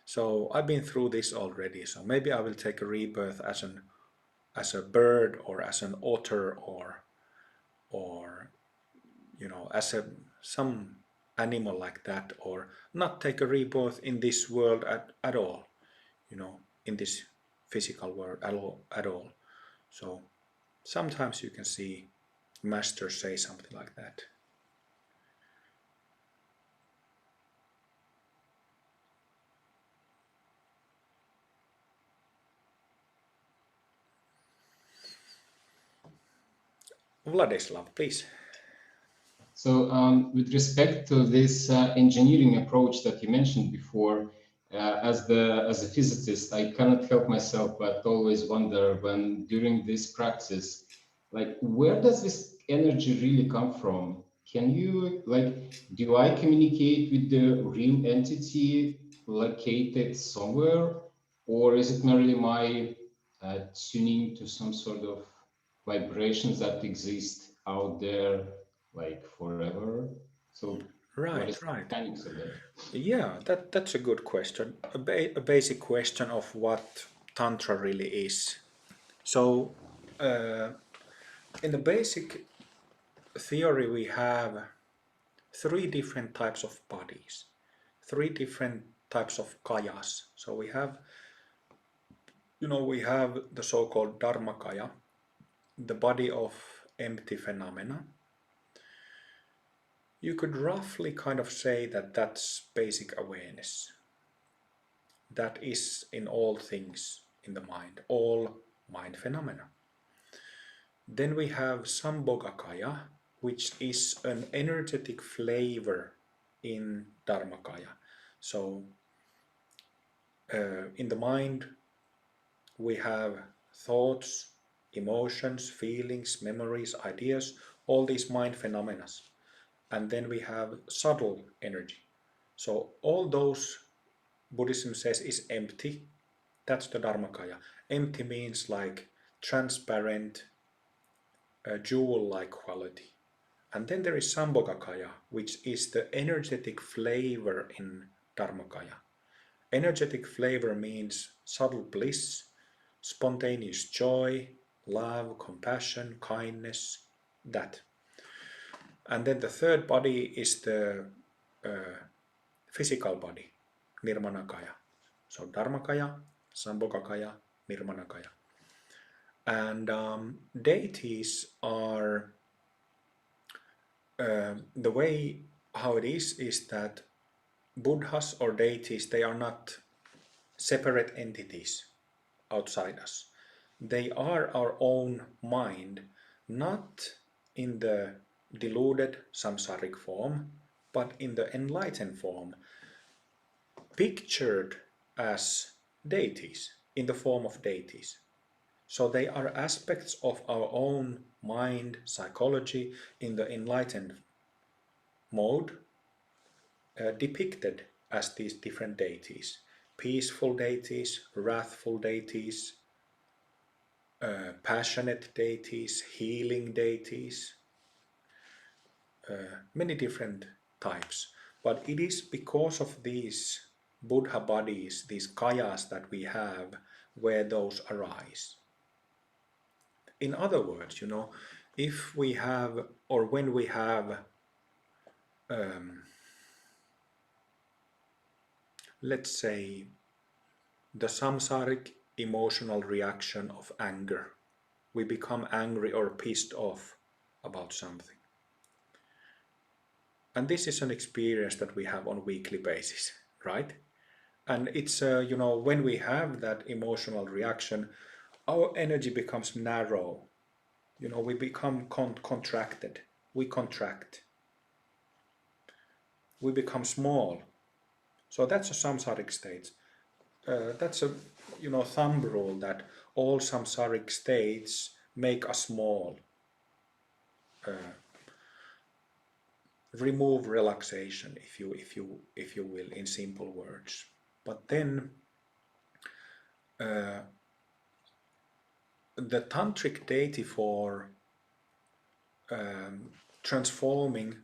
So I've been through this already, so maybe I will take a rebirth as a bird or as an otter or as some animal like that, or not take a rebirth in this world at all, in this physical world at all. So sometimes you can see masters say something like that. Vladislav, please.
So with respect to this engineering approach that you mentioned before, as a physicist, I cannot help myself but always wonder when during this practice, like, where does this energy really come from? Can you, do I communicate with the real entity located somewhere, or is it merely my tuning to some sort of vibrations that exist out there, like forever? So what is the mechanics of that?
Yeah, that's a good question. A basic question of what Tantra really is. So in the basic theory we have 3 different types of bodies, 3 different types of kayas. So we have we have the so-called Dharmakaya, the body of empty phenomena. You could roughly kind of say that that's basic awareness. That is in all things in the mind, all mind phenomena. Then we have Sambhogakaya, which is an energetic flavor in Dharmakaya. So in the mind we have thoughts, emotions, feelings, memories, ideas, all these mind phenomena. And then we have subtle energy. So all those Buddhism says is empty. That's the Dharmakaya. Empty means like transparent, jewel-like quality. And then there is Sambhogakaya, which is the energetic flavor in Dharmakaya. Energetic flavor means subtle bliss, spontaneous joy, love, compassion, kindness, that. And then the third body is the physical body, Nirmanakaya. So Dharmakaya, Sambhogakaya, Nirmanakaya. And deities are, the way how it is that Buddhas or deities, they are not separate entities outside us. They are our own mind, not in the deluded samsaric form, but in the enlightened form, pictured as deities, in the form of deities. So they are aspects of our own mind, psychology, in the enlightened mode, depicted as these different deities. Peaceful deities, wrathful deities, passionate deities, healing deities, many different types. But it is because of these Buddha bodies, these kayas that we have, where those arise. In other words, if we have, or when we have, let's say, the samsaric emotional reaction of anger, we become angry or pissed off about something. And this is an experience that we have on a weekly basis, right? And it's, when we have that emotional reaction, our energy becomes narrow. We become contracted. We contract. We become small. So that's a samsaric state. That's a thumb rule that all samsaric states make us small. Remove relaxation, if you will, in simple words. But then the tantric deity for transforming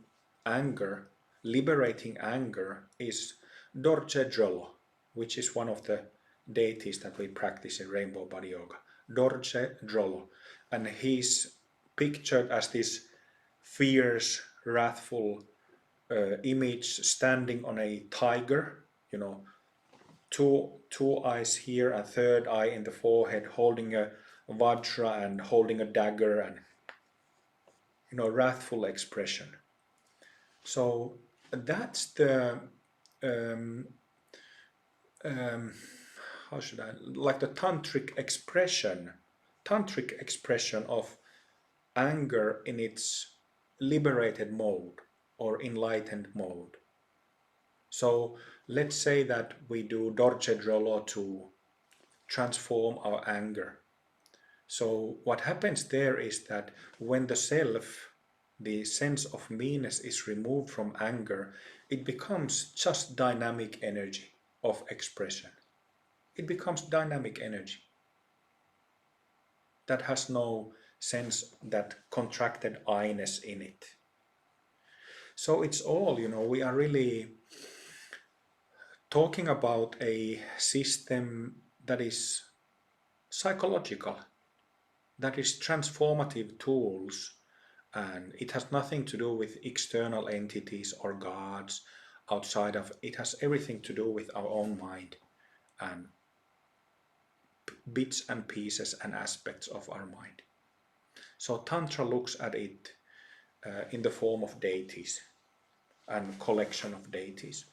anger, liberating anger, is Dorje Drolo, which is one of the deities that we practice in Rainbow Body Yoga. Dorje Drolo. And he's pictured as this fierce, wrathful image standing on a tiger, two eyes here, a third eye in the forehead, holding a vajra and holding a dagger, and wrathful expression. So that's the how should I, like the tantric expression of anger in its liberated mode or enlightened mode. So let's say that we do Dorje Drolo to transform our anger. So what happens there is that when the self, the sense of meanness, is removed from anger, it becomes just dynamic energy of expression. It becomes dynamic energy that has no sense, that contracted I-ness in it. So it's all, we are really talking about a system that is psychological, that is transformative tools, and it has nothing to do with external entities or gods outside of it. Has everything to do with our own mind and bits and pieces and aspects of our mind. So Tantra looks at it in the form of deities and collection of deities.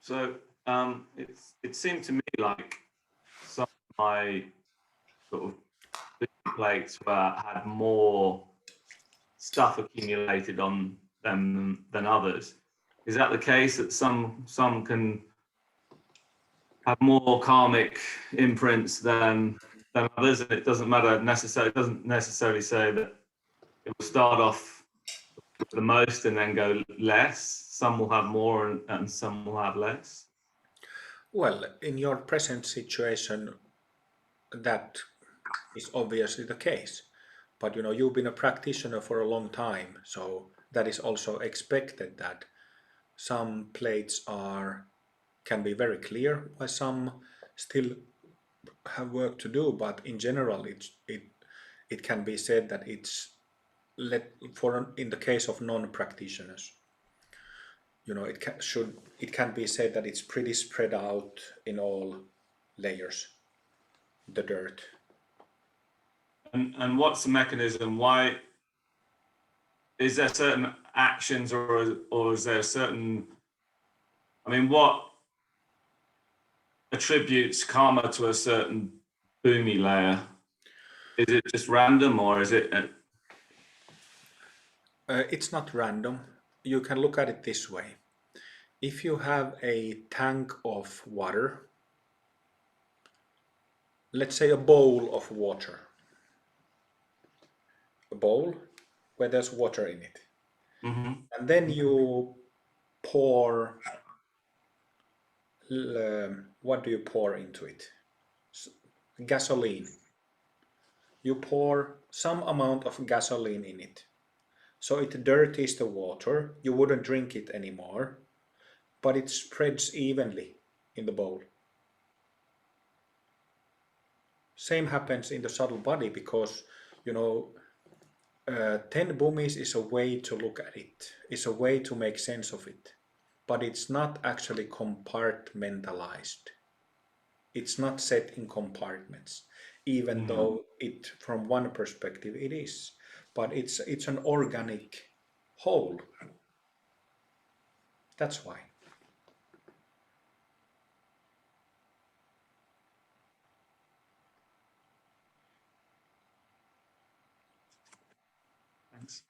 So it seemed to me like some of my sort of plates had more stuff accumulated on them than others. Is that the case, that some can have more karmic imprints than others, and it doesn't matter necessarily? It doesn't necessarily say that it will start off with the most and then go less. Some will have more and some will have less.
Well, in your present situation, that is obviously the case. But you know, you've been a practitioner for a long time, so that is also expected that some plates can be very clear, while some still have work to do. But in general, it can be said that it's in the case of non-practitioners, you know, it can be said that it's pretty spread out in all layers, the dirt.
And what's the mechanism? Why is there certain actions, or is there certain? I mean, what attributes karma to a certain Boomi layer? Is it just random, or is it?
It's not random. You can look at it this way. If you have a tank of water, let's say a bowl of water, a bowl where there's water in it, and then you pour, what do you pour into it? Gasoline. You pour some amount of gasoline in it, so it dirties the water. You wouldn't drink it anymore, but it spreads evenly in the bowl. Same happens in the subtle body, because you know, 10 Bhumis is a way to look at it. It's a way to make sense of it, but it's not actually compartmentalized. It's not set in compartments, even though from one perspective it is, but it's an organic whole. That's why.
Thanks.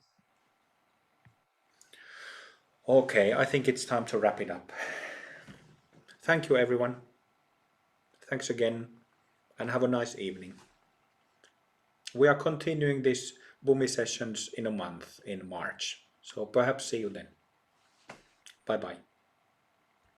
Okay, I think it's time to wrap it up. Thank you, everyone. Thanks again, and have a nice evening. We are continuing these Boomi sessions in a month, in March, so perhaps see you then. Bye bye.